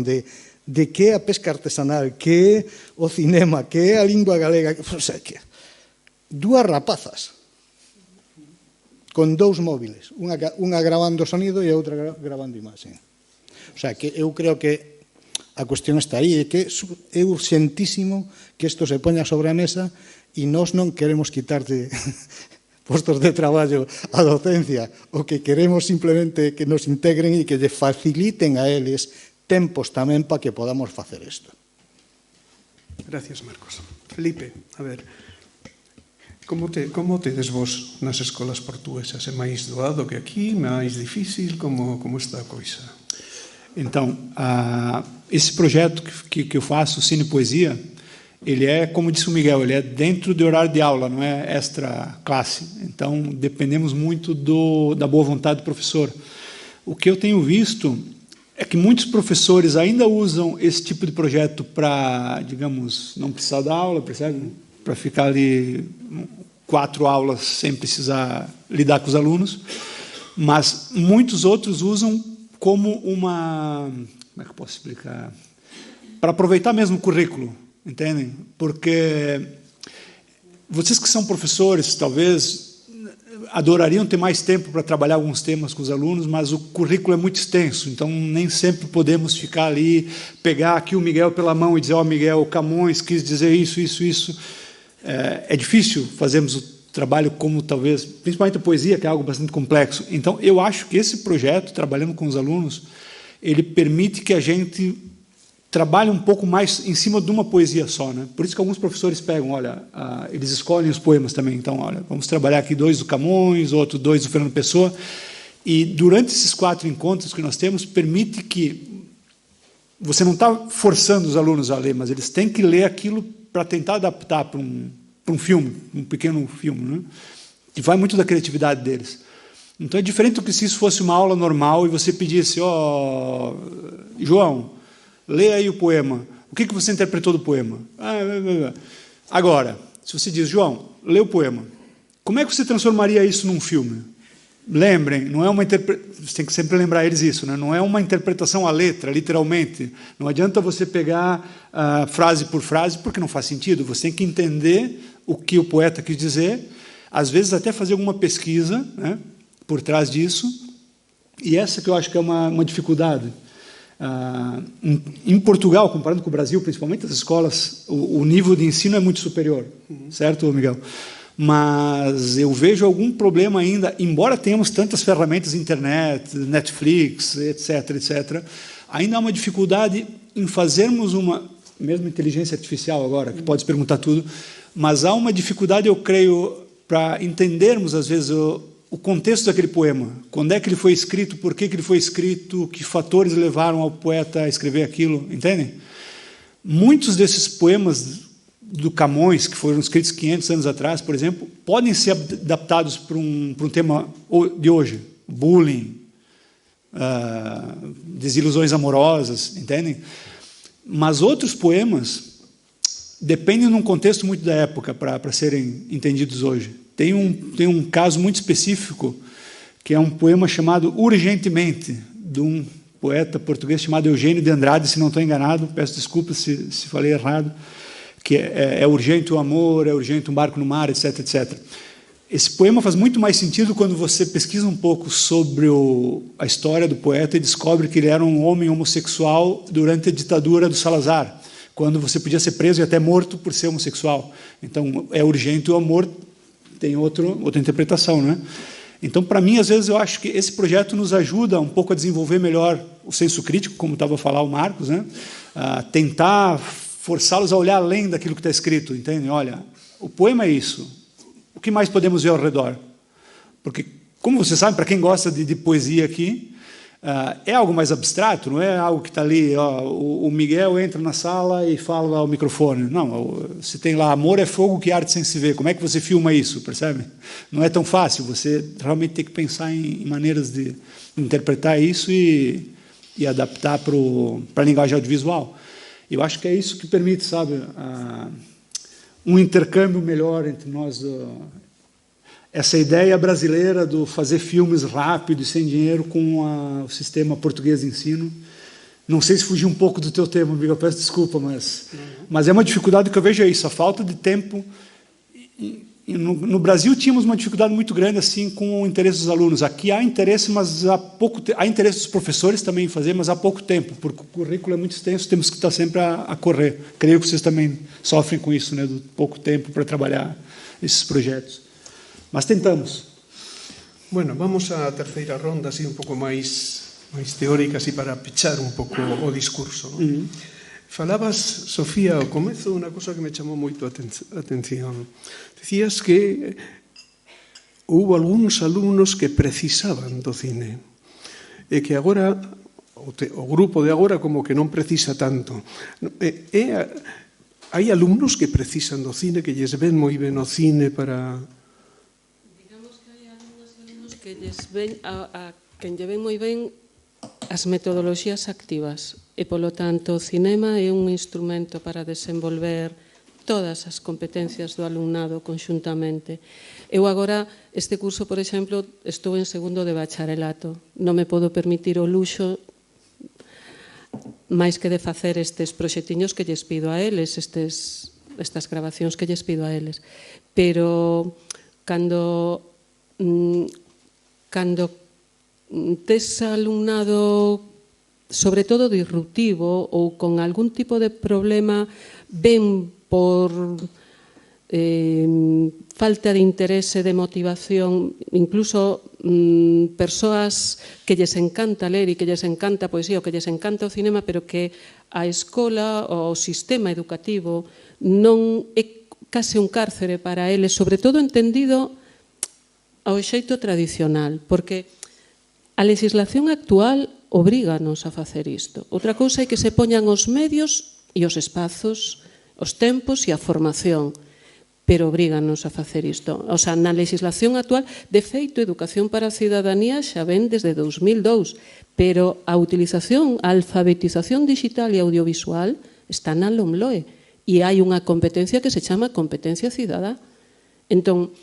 de que é a pesca artesanal, que é o cinema, que é a lingua galega, o sea, que 2 rapazas con 2 móviles, unha grabando sonido e a outra grabando imaxe. O sea, que eu creo que a cuestión está aí, é que é urxentísimo que isto se poña sobre a mesa e nós non queremos quitarlle postos de traballo a docencia, o que queremos simplemente que nos integren e que lle faciliten a eles tempos tamén para que podamos facer isto. Gracias, Marcos. Felipe, a ver, como tedes vos nas escolas portuguesas? É máis doado que aquí, máis difícil? Como está a coisa? Então, esse projeto que eu faço, Cine Poesia, ele é, como disse o Miguel, ele é dentro do horário de aula, não é extra classe. Então, dependemos muito da boa vontade do professor. O que eu tenho visto é que muitos professores ainda usam esse tipo de projeto para, digamos, não precisar da aula, percebe? Para ficar ali 4 aulas sem precisar lidar com os alunos. Mas muitos outros usam como uma... Como é que eu posso explicar? Para aproveitar mesmo o currículo, entendem? Porque vocês que são professores, talvez adorariam ter mais tempo para trabalhar alguns temas com os alunos, mas o currículo é muito extenso, então nem sempre podemos ficar ali, pegar aqui o Miguel pela mão e dizer, ó, Miguel, o Camões quis dizer isso, isso, isso. É difícil fazermos o trabalho como talvez, principalmente a poesia, que é algo bastante complexo. Então, eu acho que esse projeto, trabalhando com os alunos, ele permite que a gente trabalhe um pouco mais em cima de uma poesia só, né? Por isso que alguns professores pegam, olha, eles escolhem os poemas também. Então, olha, vamos trabalhar aqui 2 do Camões, outro 2 do Fernando Pessoa. E durante esses 4 encontros que nós temos, permite que você não está forçando os alunos a ler, mas eles têm que ler aquilo para tentar adaptar para um filme, um pequeno filme, né? Que vai muito da criatividade deles. Então, é diferente do que se isso fosse uma aula normal e você pedisse, ó, João, lê aí o poema. O que você interpretou do poema? Agora, se você diz, João, lê o poema. Como é que você transformaria isso num filme? Lembrem, não é uma você tem que sempre lembrar eles isso, né? Não é uma interpretação à letra, literalmente. Não adianta você pegar frase por frase, porque não faz sentido. Você tem que entender o que o poeta quis dizer, às vezes até fazer alguma pesquisa, né, por trás disso. E essa que eu acho que é uma dificuldade. Em Portugal, comparando com o Brasil, principalmente as escolas, o nível de ensino é muito superior, certo, Miguel? Mas eu vejo algum problema ainda, embora tenhamos tantas ferramentas, internet, Netflix, etc., etc., ainda há uma dificuldade em fazermos mesmo inteligência artificial agora, que pode perguntar tudo, mas há uma dificuldade, eu creio, para entendermos, às vezes, o contexto daquele poema, quando é que ele foi escrito, por que ele foi escrito, que fatores levaram ao poeta a escrever aquilo, entendem? Muitos desses poemas do Camões, que foram escritos 500 anos atrás, por exemplo, podem ser adaptados para um tema de hoje, bullying, desilusões amorosas, entendem? Mas outros poemas dependem de um contexto muito da época para serem entendidos hoje. Tem um caso muito específico, que é um poema chamado Urgentemente, de um poeta português chamado Eugênio de Andrade, se não estou enganado, peço desculpas se falei errado, que é urgente o amor, é urgente um barco no mar, etc., etc. Esse poema faz muito mais sentido quando você pesquisa um pouco sobre a história do poeta e descobre que ele era um homem homossexual durante a ditadura do Salazar, quando você podia ser preso e até morto por ser homossexual. Então, é urgente o amor, tem outra interpretação, né? Então, para mim, às vezes, eu acho que esse projeto nos ajuda um pouco a desenvolver melhor o senso crítico, como estava a falar o Marcos, né? A tentar forçá-los a olhar além daquilo que está escrito, entende? Olha, o poema é isso. O que mais podemos ver ao redor? Porque, como você sabe, para quem gosta de poesia aqui, é algo mais abstrato, não é algo que está ali, ó, o Miguel entra na sala e fala ao microfone. Não, você tem lá, amor é fogo que arde sem se ver. Como é que você filma isso, percebe? Não é tão fácil, você realmente tem que pensar em maneiras de interpretar isso e adaptar para a linguagem audiovisual. Eu acho que é isso que permite, sabe, um intercâmbio melhor entre nós. Essa ideia brasileira do fazer filmes rápido e sem dinheiro com o sistema português de ensino. Não sei se fugi um pouco do teu tema, amigo, eu peço desculpa, mas é uma dificuldade que eu vejo, é isso, a falta de tempo. No Brasil tínhamos uma dificuldade muito grande assim com o interesse dos alunos. Aqui há interesse, mas há interesse dos professores também em fazer, mas há pouco tempo, porque o currículo é muito extenso, temos que estar sempre a correr. Creio que vocês também sofrem com isso, né, do pouco tempo para trabalhar esses projetos. Mas tentamos. Bueno, vamos á terceira ronda, así un pouco máis teórica, así para pechar un pouco o discurso, non? Falabas, Sofía, ao comezo, unha cosa que me chamou moito a atención. Decías que houve algúns alumnos que precisaban do cine e que agora o grupo de agora como que non precisa tanto. Hai alumnos que precisan do cine, que lles ven moi ben o cine para... Que quen lle ven moi ben as metodoloxías activas e, polo tanto, o cinema é un instrumento para desenvolver todas as competencias do alumnado conxuntamente. Eu agora, este curso, por exemplo, estou en segundo de bacharelato. Non me podo permitir o luxo máis que de facer estes proxectiños que lles pido a eles, estas grabacións que lles pido a eles. Pero cando tes alumnado, sobre todo disruptivo ou con algún tipo de problema, ben por falta de interese, de motivación, incluso persoas que lles encanta ler e que lles encanta a poesía ou que lles encanta o cinema, pero que a escola ou o sistema educativo non é case un cárcere para eles, sobre todo entendido ao xeito tradicional, porque a legislación actual obríganos a facer isto. Outra cousa é que se poñan os medios e os espazos, os tempos e a formación, pero obríganos a facer isto. O sea, na legislación actual, de feito, Educación para a Cidadanía xa ven desde 2002, pero a utilización, a alfabetización digital e audiovisual está na LOMLOE e hai unha competencia que se chama competencia cidadá. Entón,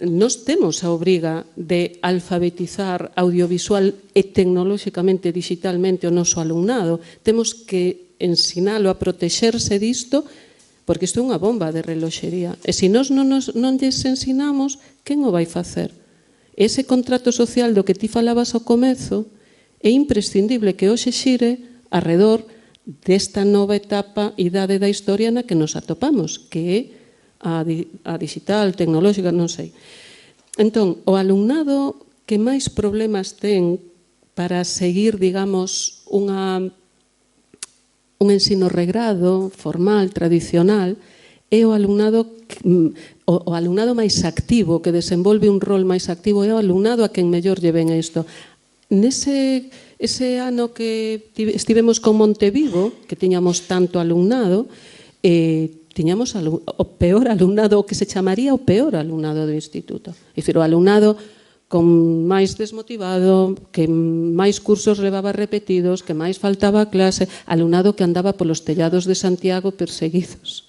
nos temos a obriga de alfabetizar audiovisual e tecnolóxicamente, digitalmente o noso alumnado. Temos que ensinalo a protexerse disto, porque isto é unha bomba de reloxería. E se nós non lles ensinamos, quen o vai facer? Ese contrato social do que ti falabas ao comezo é imprescindible que hoxe xire arredor desta nova etapa, idade da historia na que nos atopamos, que é a digital, tecnolóxica, non sei. Entón, o alumnado que máis problemas ten para seguir, digamos, un ensino regrado, formal, tradicional, é o alumnado máis activo, que desenvolve un rol máis activo, é o alumnado a quen mellor lle ven isto. Ese ano que estivemos con Montevigo, que tiñamos tanto alumnado, tiñamos o peor alumnado, o que se chamaría o peor alumnado do instituto. É dicir, o alumnado con máis desmotivado, que máis cursos levaba repetidos, que máis faltaba a clase, alumnado que andaba polos tellados de Santiago perseguidos.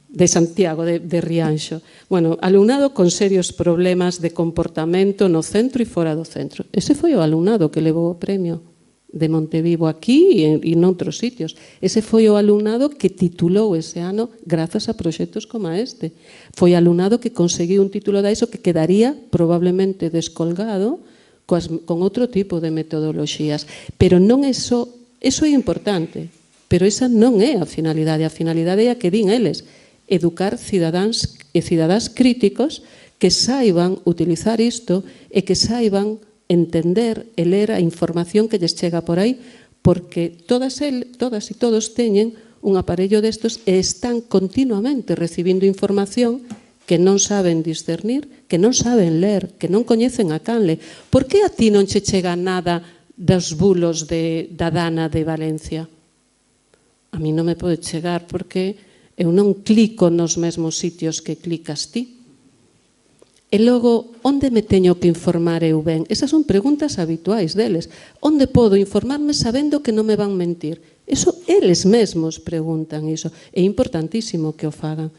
De Santiago, de Rianxo. Bueno, alumnado con serios problemas de comportamento no centro e fora do centro. Ese foi o alumnado que levou o premio de Montevivo aquí e noutros sitios. Ese foi o alumnado que titulou ese ano grazas a proxectos como este. Foi alumnado que conseguiu un título da ESO que quedaría probablemente descolgado con outro tipo de metodoloxías. Pero non eso é importante, pero esa non é a finalidade. A finalidade é a que din eles, educar cidadáns e cidadás críticos que saiban utilizar isto e que saiban entender e ler a información que lles chega por aí, porque todas e todos teñen un aparello destos e están continuamente recibindo información que non saben discernir, que non saben ler, que non coñecen a canle. Por que a ti non che chega nada dos bulos da Dana de Valencia? A mí non me pode chegar porque eu non clico nos mesmos sitios que clicas ti. E logo, onde me teño que informar eu ben? Esas son preguntas habituais deles. Onde podo informarme sabendo que non me van mentir? Eso, eles mesmos preguntan iso. É importantísimo que o fagan.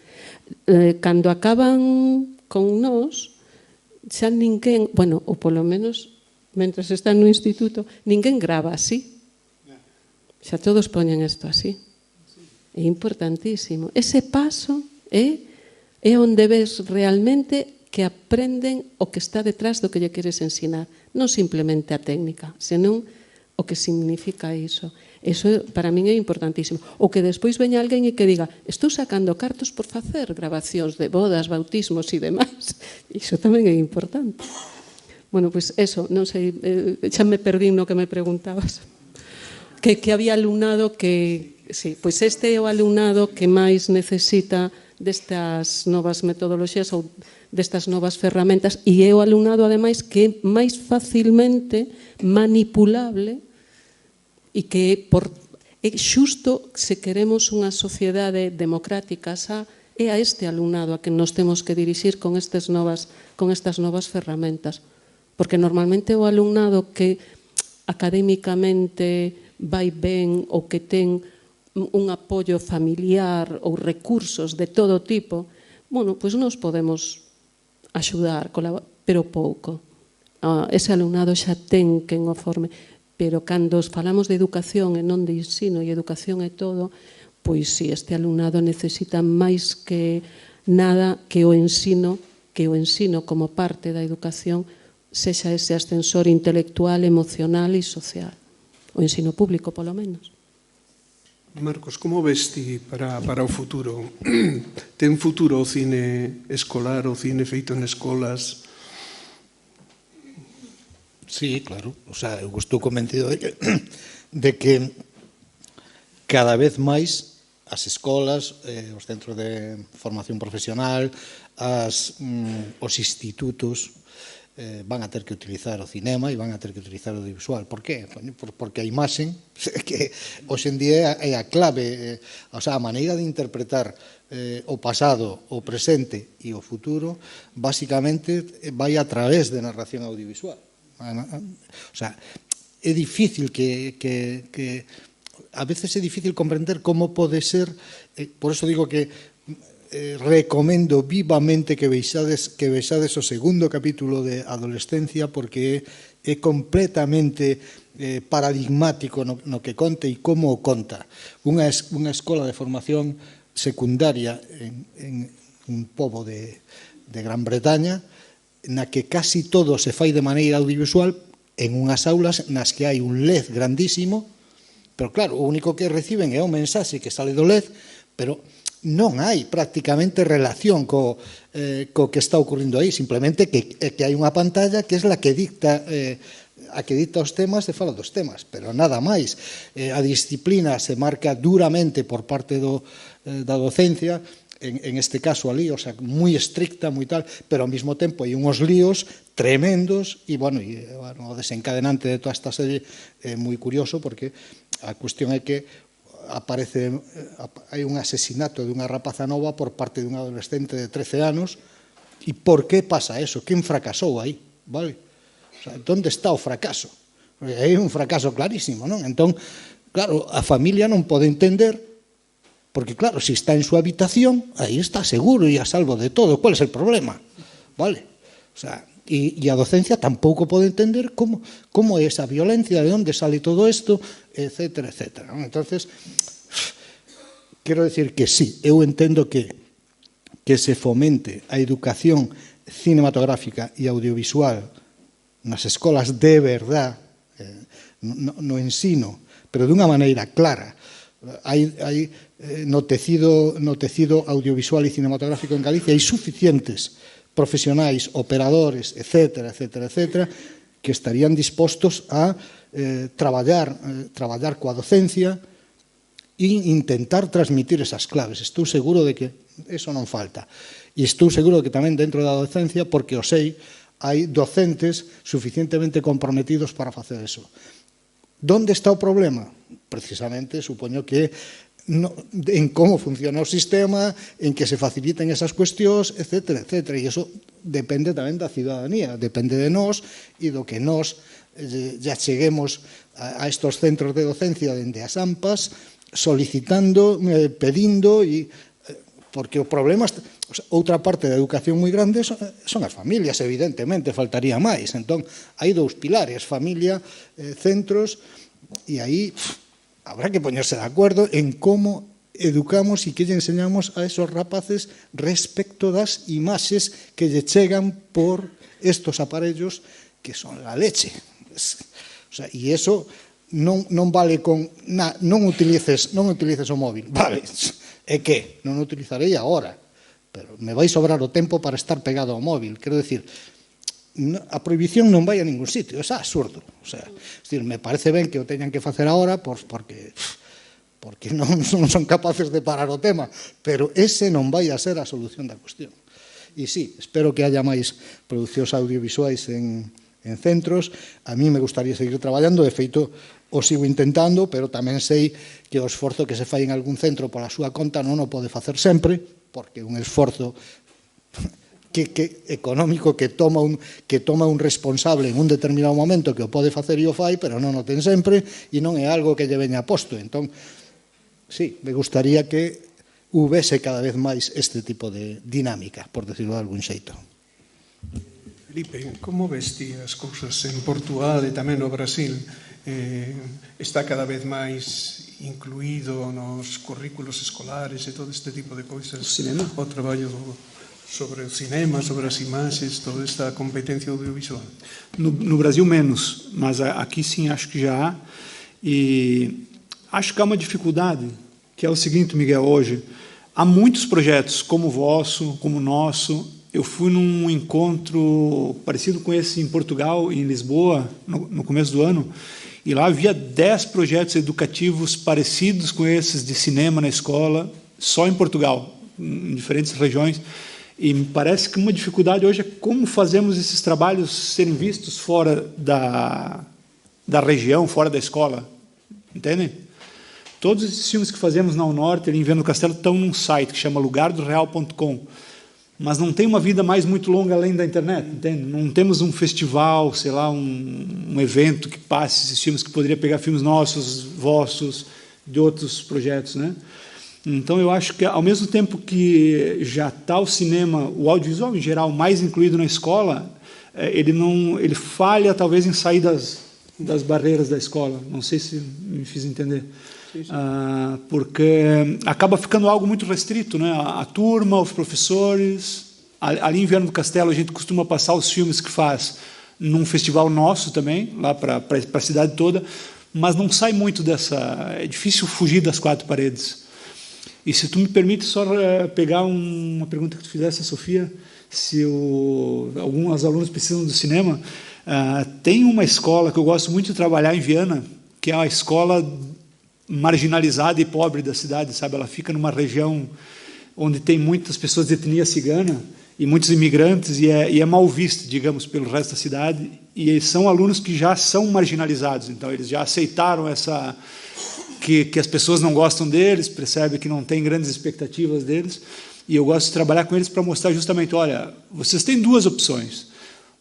Cando acaban con nós, xa ninguén, bueno, ou polo menos, mentras están no instituto, ninguén grava así. Xa todos poñen isto así. É importantísimo. Ese paso é onde ves realmente que aprenden o que está detrás do que lle queres ensinar. Non simplemente a técnica, senón o que significa iso. Eso para min é importantísimo. O que despois veña alguén e que diga estou sacando cartos por facer grabacións de bodas, bautismos e demais. Iso tamén é importante. Bueno, pois eso, non sei, xa me perdín no que me preguntabas. Que había alumnado que... Sí, pois este é o alumnado que máis necesita destas novas metodoloxías ou destas novas ferramentas e é o alumnado, ademais, que é máis facilmente manipulable e que é xusto se queremos unha sociedade democrática xa é a este alumnado a que nos temos que dirixir con estas novas ferramentas. Porque normalmente o alumnado que académicamente vai ben ou que ten un apoio familiar ou recursos de todo tipo, bueno, pois nos podemos axudar, pero pouco. Ese alumnado xa ten quen o forme, pero cando falamos de educación e non de ensino, e educación é todo, pois si este alumnado necesita máis que nada que o ensino como parte da educación sexa ese ascensor intelectual, emocional e social. O ensino público, polo menos. Marcos, como ves ti para o futuro? Ten futuro o cine escolar, o cine feito en escolas? Sí, claro. O sea, eu estou convencido de que cada vez máis as escolas, os centros de formación profesional, os institutos van a ter que utilizar o cinema e van a ter que utilizar o audiovisual. Por qué? Porque a imaxe, que hoxe en día é a clave, o sea, a maneira de interpretar o pasado, o presente e o futuro, basicamente vai a través de narración audiovisual. O sea, é difícil a veces é difícil comprender como pode ser, por eso digo que recomendo vivamente que vexades o segundo capítulo de Adolescencia, porque é completamente paradigmático no que conta e como o conta. Unha escola de formación secundaria en un pobo de Gran Bretaña, na que casi todo se fai de maneira audiovisual, en unhas aulas nas que hai un LED grandísimo, pero claro, o único que reciben é o mensaxe que sale do LED, pero non hai prácticamente relación co que está ocurrindo aí, simplemente que hai unha pantalla que é a que dicta os temas e fala dos temas, pero nada máis. A disciplina se marca duramente por parte da docencia, en este caso ali, o sea, moi estricta, moi tal, pero ao mesmo tempo hai unhos líos tremendos e, bueno, o desencadenante de toda esta serie é moi curioso, porque a cuestión é que hai un asesinato de unha rapaza nova por parte dun adolescente de 13 anos, e por que pasa eso? Quen fracasou aí? Vale? O sea, onde está o fracaso? É un fracaso clarísimo, non? Entón, claro, a familia non pode entender. Porque, claro, si está en su habitación, ahí está seguro y a salvo de todo. ¿Cuál es el problema? ¿Vale? O sea, y a docencia tampouco pode entender como é esa violencia, de onde sale todo isto, etcétera, etcétera. Entonces, quero decir que sí, eu entendo que se fomente a educación cinematográfica e audiovisual nas escolas de verdad, no ensino, pero dunha maneira clara. Hai no tecido audiovisual e cinematográfico en Galicia hai suficientes profesionais, operadores, etcétera, etcétera, etcétera, que estarían dispostos a traballar coa docencia e intentar transmitir esas claves. Estou seguro de que eso non falta. E estou seguro de que tamén dentro da docencia, porque o sei, hai docentes suficientemente comprometidos para facer eso. Donde está o problema? Precisamente, supoño que en como funciona o sistema, en que se faciliten esas cuestións, etcétera, etcétera. E iso depende tamén da ciudadanía, depende de nós e do que nós ya cheguemos a estos centros de docencia dende as AMPAs, solicitando, pedindo, porque o problema, outra parte da educación moi grande son as familias, evidentemente, faltaría máis. Entón, hai dous pilares, familia, centros, e aí habrá que poñerse de acordo en como educamos e que lle enseñamos a esos rapaces respecto das imaxes que lle chegan por estos aparellos que son la leche. O sea, e eso non vale con non utilices o móvil. Vale, é que non o utilizarei agora, pero me vai sobrar o tempo para estar pegado ao móvil. Quero decir, a prohibición non vai a ningún sitio, é absurdo. O sea, me parece ben que o teñan que facer agora porque non son capaces de parar o tema, pero ese non vai a ser a solución da cuestión. E sí, espero que haya máis producións audiovisuais en centros. A mí me gustaría seguir traballando, de feito o sigo intentando, pero tamén sei que o esforzo que se fai en algún centro pola súa conta non o pode facer sempre, porque é un esforzo económico que toma un responsable en un determinado momento que o pode facer e o fai, pero non o ten sempre, e non é algo que lle veña posto. Entón, sí, me gustaría que houvese cada vez máis este tipo de dinámica, por decirlo de algún xeito. Felipe, como ves ti as cousas en Portugal e tamén no Brasil? Está cada vez máis incluído nos currículos escolares e todo este tipo de cousas? O cinema? O traballo sobre o cinema, sobre as imaxes, toda esta competencia audiovisual? No Brasil menos, mas aqui sim acho que já há. E acho que há uma dificuldade, que é o seguinte, Miguel, hoje, há muitos projetos como o vosso, como o nosso. Eu fui num encontro parecido com esse em Portugal, em Lisboa, no começo do ano, e lá havia 10 projetos educativos parecidos com esses de cinema na escola, só em Portugal, em diferentes regiões. E me parece que uma dificuldade hoje é como fazemos esses trabalhos serem vistos fora da região, fora da escola. Entendem? Todos esses filmes que fazemos na Unorte, ali em Viana do Castelo, estão num site que chama lugardoreal.com. Mas não tem uma vida mais muito longa além da internet, entende? Não temos um festival, sei lá, um evento que passe esses filmes, que poderia pegar filmes nossos, vossos, de outros projetos, né? Então, eu acho que, ao mesmo tempo que já está o cinema, o audiovisual em geral, mais incluído na escola, ele falha, talvez, em sair das barreiras da escola. Não sei se me fiz entender. Sim, sim. Porque acaba ficando algo muito restrito, né? A turma, os professores. Ali em Viana do Castelo, a gente costuma passar os filmes que faz num festival nosso também, lá para a cidade toda, mas não sai muito dessa... É difícil fugir das quatro paredes. E se tu me permite só pegar uma pergunta que tu fizesse, Sofia, se alguns alunos precisam do cinema, tem uma escola que eu gosto muito de trabalhar em Viana, que é a escola marginalizada e pobre da cidade, sabe? Ela fica numa região onde tem muitas pessoas de etnia cigana e muitos imigrantes, e é mal visto, digamos, pelo resto da cidade, e são alunos que já são marginalizados, então eles já aceitaram que as pessoas não gostam deles, percebem que não tem grandes expectativas deles, e eu gosto de trabalhar com eles para mostrar justamente, olha, vocês têm duas opções.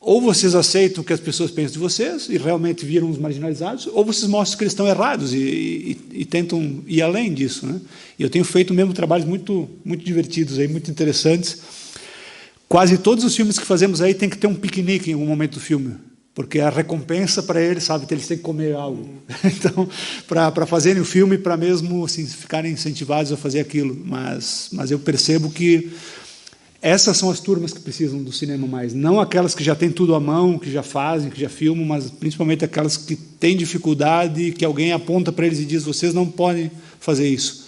Ou vocês aceitam o que as pessoas pensam de vocês e realmente viram os marginalizados, ou vocês mostram que eles estão errados e tentam ir além disso, né? E eu tenho feito mesmo trabalhos muito, muito divertidos, aí, muito interessantes. Quase todos os filmes que fazemos aí tem que ter um piquenique em algum momento do filme, porque a recompensa para eles, sabe, que eles têm que comer algo. Então, para fazerem o filme, para mesmo assim, ficarem incentivados a fazer aquilo. Mas eu percebo que essas são as turmas que precisam do cinema mais, não aquelas que já têm tudo à mão, que já fazem, que já filmam, mas principalmente aquelas que têm dificuldade, que alguém aponta para eles e diz, vocês não podem fazer isso.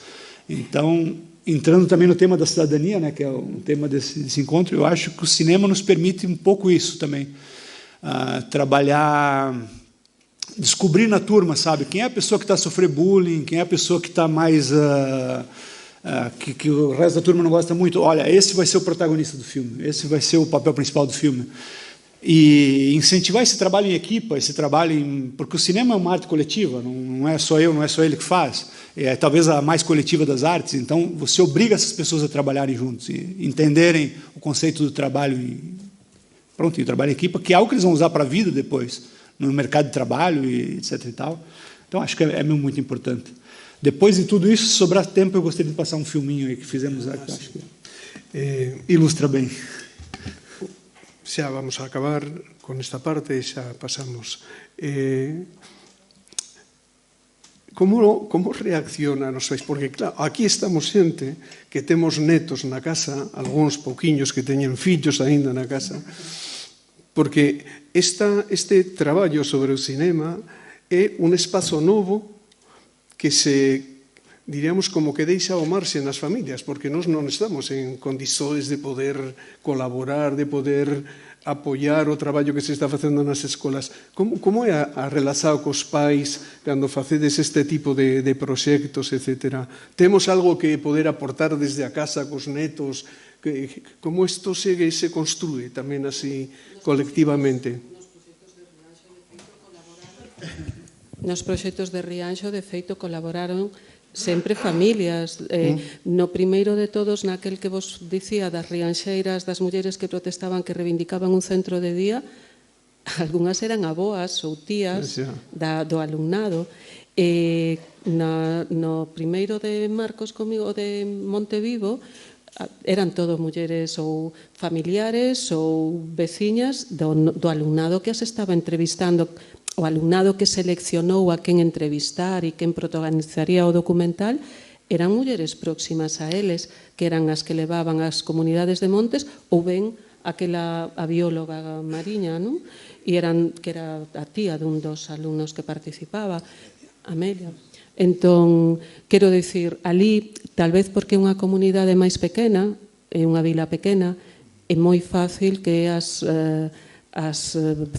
Então, entrando também no tema da cidadania, né, que é um tema desse encontro, eu acho que o cinema nos permite um pouco isso também. Trabalhar, descobrir na turma, sabe, quem é a pessoa que está a sofrer bullying, quem é a pessoa que está mais... que o resto da turma não gosta muito. Olha, esse vai ser o protagonista do filme, esse vai ser o papel principal do filme. E incentivar esse trabalho em equipa, esse trabalho porque o cinema é uma arte coletiva, não é só eu, não é só ele que faz, é talvez a mais coletiva das artes, então você obriga essas pessoas a trabalharem juntos e entenderem o conceito do trabalho e o trabalho em equipa, que é algo que eles vão usar para a vida depois, no mercado de trabalho e etc e tal. Então acho que é muito importante. Depois de tudo isso, se sobrar tempo, eu gostaria de passar um filminho aí que fizemos aqui, acho que ilustra bem. Xa vamos a acabar con esta parte e xa pasamos. Como reaccionan os pais? Porque, claro, aquí estamos xente que temos netos na casa, algúns pouquiños que teñen fillos aínda na casa, porque este traballo sobre o cinema é un espazo novo que diríamos, como que deixa ao marxe nas familias, porque nós non estamos en condições de poder colaborar, de poder apoiar o traballo que se está facendo nas escolas. Como é a relación cos pais cando facedes este tipo de proxectos, etc.? Temos algo que poder aportar desde a casa cos netos? Como isto se construe tamén así colectivamente? Nos proxectos de Rianxo, de feito, colaboraron sempre familias. No primeiro de todos, naquel que vos dicía das rianxeiras, das mulleres que protestaban, que reivindicaban un centro de día, algunhas eran aboas ou tías do alumnado, No primeiro de Marcos comigo, de Montevivo, eran todo mulleres ou familiares ou veciñas do alumnado que as estaba entrevistando, o alumnado que seleccionou a quen entrevistar e quen protagonizaría o documental, eran mulleres próximas a eles, que eran as que levaban as comunidades de montes, ou ben a bióloga mariña, non? Que era a tía dun dos alumnos que participaba, Amelia. Entón, quero dicir, ali, tal vez porque é unha comunidade máis pequena, é unha vila pequena, é moi fácil que as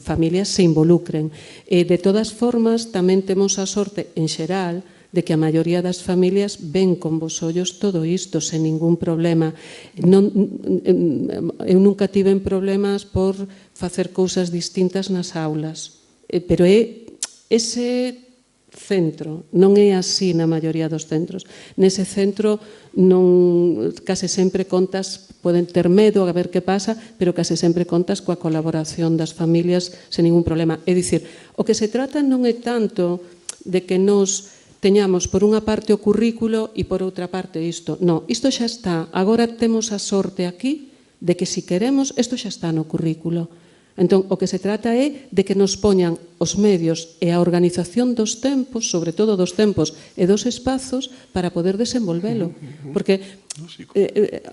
familias se involucren. De todas formas, tamén temos a sorte, en xeral, de que a maioría das familias ven con vos ollos todo isto, sen ningún problema. Eu nunca tiven problemas por facer cousas distintas nas aulas, pero ese centro non é así na maioría dos centros. Nese centro case sempre contas, poden ter medo a ver que pasa, pero case sempre contas coa colaboración das familias sen ningún problema. É dicir, o que se trata non é tanto de que nos teñamos por unha parte o currículo e por outra parte isto. Non, isto xa está. Agora temos a sorte aquí de que, se queremos, isto xa está no currículo. Entón, o que se trata é de que nos poñan os medios e a organización dos tempos, sobre todo dos tempos e dos espazos, para poder desenvolvelo. Porque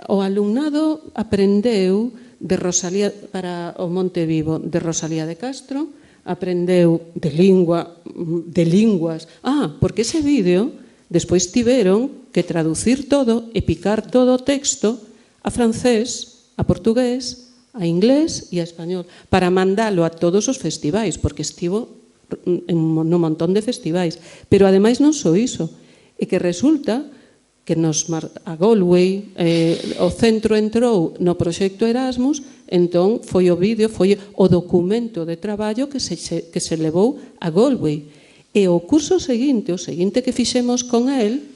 o alumnado aprendeu de Rosalía para o Montevivo, de Rosalía de Castro, aprendeu de linguas. Porque ese vídeo despois tiveron que traducir todo e picar todo o texto a francés, a portugués, a inglés e a español, para mandalo a todos os festivais, porque estivo no montón de festivais. Pero ademais non só iso, é que resulta que a Galway, o centro entrou no proxecto Erasmus, entón foi o vídeo, foi o documento de traballo que se levou a Galway. E o curso seguinte, que fixemos con el,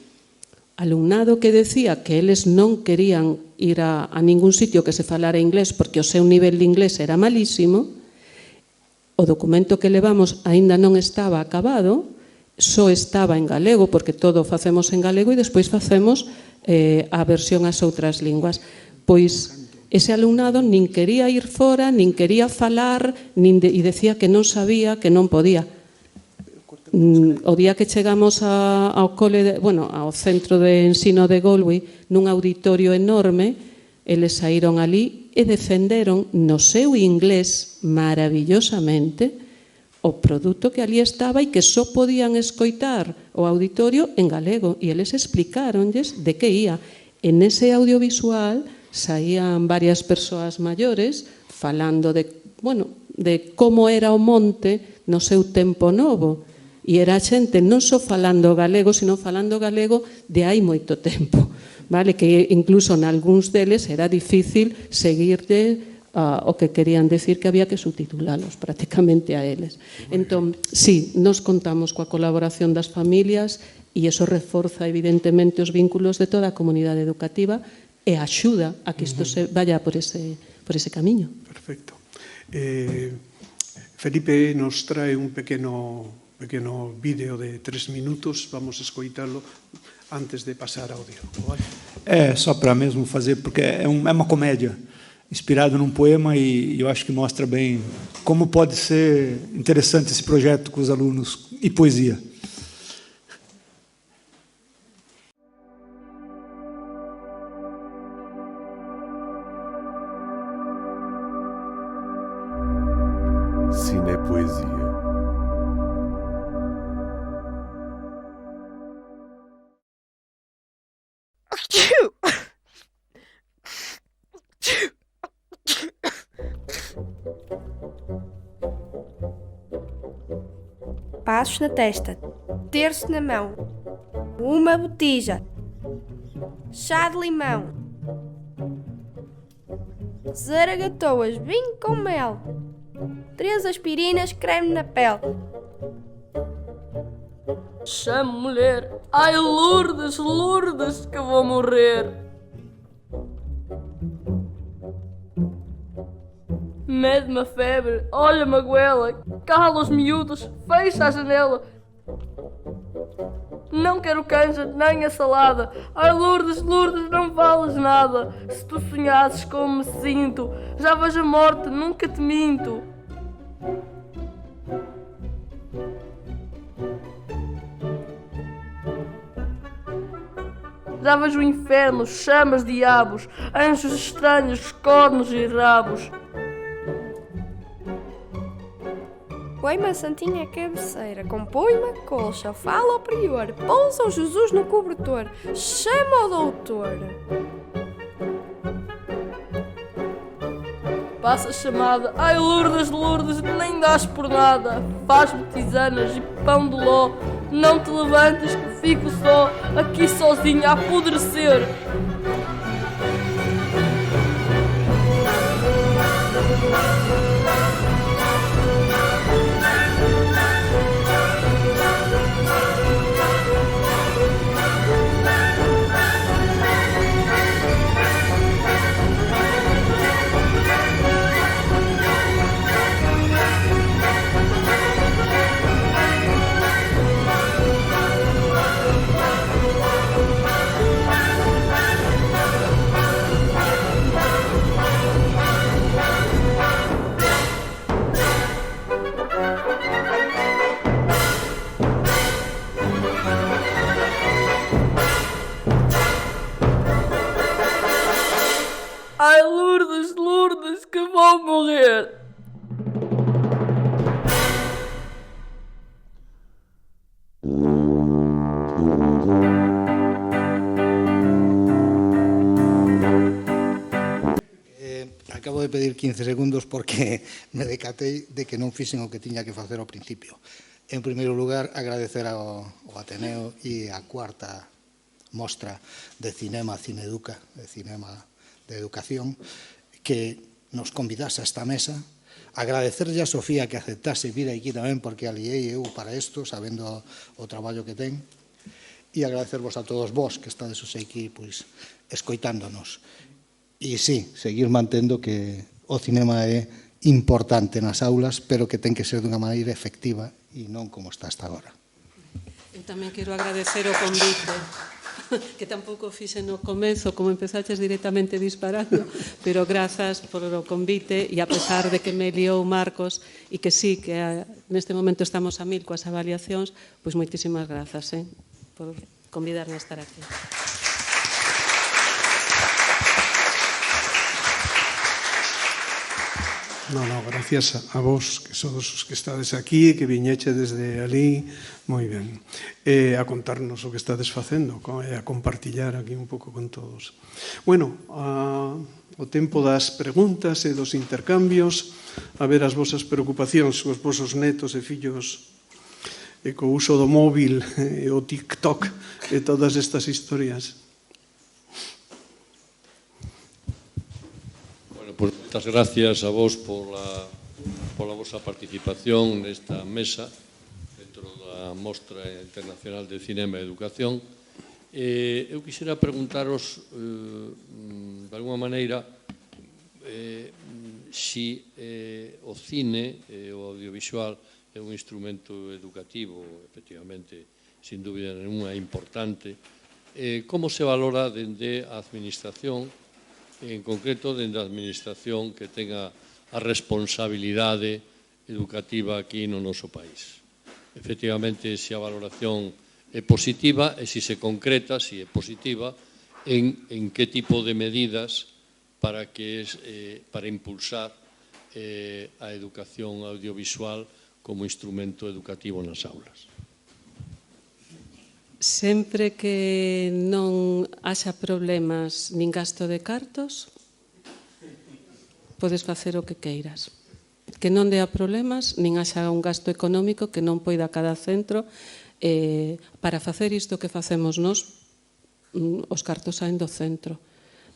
alumnado que decía que eles non querían ir a ningún sitio que se falara inglés porque o seu nivel de inglés era malísimo, o documento que levamos aínda non estaba acabado, só estaba en galego, porque todo facemos en galego e despois facemos a versión ás outras linguas. Pois ese alumnado nin quería ir fora, nin quería falar, e decía que non sabía, que non podía. O día que chegamos ao centro de ensino de Galway, nun auditorio enorme, eles saíron ali e defenderon no seu inglés maravillosamente o produto que ali estaba e que só podían escoitar o auditorio en galego, e eles explicáronlles de que ia. En ese audiovisual saían varias persoas maiores falando de como era o monte no seu tempo novo, e era a xente non só falando galego, sino falando galego de hai moito tempo, que incluso nalgúns deles era difícil seguirlle o que querían decir, que había que subtitulalos prácticamente a eles. Entón, sí, nos contamos coa colaboración das familias e iso reforza evidentemente os vínculos de toda a comunidade educativa e axuda a que isto se vaya por ese camiño. Perfecto. Felipe nos trae un pequeno vídeo de 3 minutos, vamos a escoitalo antes de pasar ao audio. Só para mesmo fazer, porque é uma comédia inspirado num poema e eu acho que mostra bem como pode ser interessante esse projeto com os alunos e poesia. Cinepoesia. Passos na testa, terço na mão, uma botija, chá de limão, zaragatoas, vinho com mel, 3 aspirinas, creme na pele. Chame mulher, ai Lourdes, Lourdes, que vou morrer. Mede-me a febre, olha-me a goela, cala os miúdos, fecha a janela. Não quero canja nem a salada. Ai, Lourdes, Lourdes, não vales nada. Se tu sonhasses como me sinto, já vejo a morte, nunca te minto. Já vejo o inferno, chamas, diabos, anjos estranhos, cornos e rabos. Põe-me a santinha cabeceira, compõe-me a colcha, fala ao prior, pousa o Jesus no cobertor, chama o doutor. Passa a chamada, ai Lourdes, Lourdes, nem dás por nada. Faz-me tisanas e pão de ló, não te levantes que fico só, aqui sozinha a apodrecer. Ai Lourdes, Lourdes, que vou morrer. Acabo de pedir 15 segundos porque me decatei de que non fixen o que tiña que facer ao principio. En primeiro lugar, agradecer ao Ateneo e a cuarta mostra de cinema Cineeduca, de cinema de educación, que nos convidase a esta mesa. Agradecerlle a Sofía que aceptase vir aquí tamén, porque aliei eu para isto, sabendo o traballo que ten. E agradecervos a todos vos que estades aquí, pois, escoitándonos. E sí, seguir mantendo que o cinema é importante nas aulas, pero que ten que ser dunha maneira efectiva e non como está hasta agora. Eu tamén quero agradecer o convite, que tampouco fixe no comezo, como empezaches directamente disparando, pero grazas por o convite e a pesar de que me liou Marcos e que sí, que neste momento estamos a 1000 coas avaliacións, pois moitísimas grazas por convidarme a estar aquí. No, gracias a vos, que sodes os que estades aquí, que viñeche desde ali, moi ben. A contarnos o que estades facendo, a compartillar aquí un pouco con todos. Bueno, o tempo das preguntas e dos intercambios, a ver as vosas preocupacións, os vosos netos e fillos, e co uso do móvil, e o TikTok, e todas estas historias. Pues moitas gracias a vos pola vosa participación nesta mesa dentro da Mostra Internacional de Cinema e Educación. Eu quixera preguntaros, de alguma maneira, si o cine, o audiovisual, é un instrumento educativo, efectivamente, sin dúbida nenhuma, importante. Como se valora dende a Administración, en concreto dende a Administración que tenga a responsabilidade educativa aquí no noso país? Efectivamente, se a valoración é positiva e se se concreta, se é positiva, en que tipo de medidas para impulsar a educación audiovisual como instrumento educativo nas aulas. Sempre que non haxa problemas nin gasto de cartos, podes facer o que queiras. Que non dea problemas, nin haxa un gasto económico que non poida cada centro. Para facer isto que facemos nós, os cartos saen do centro.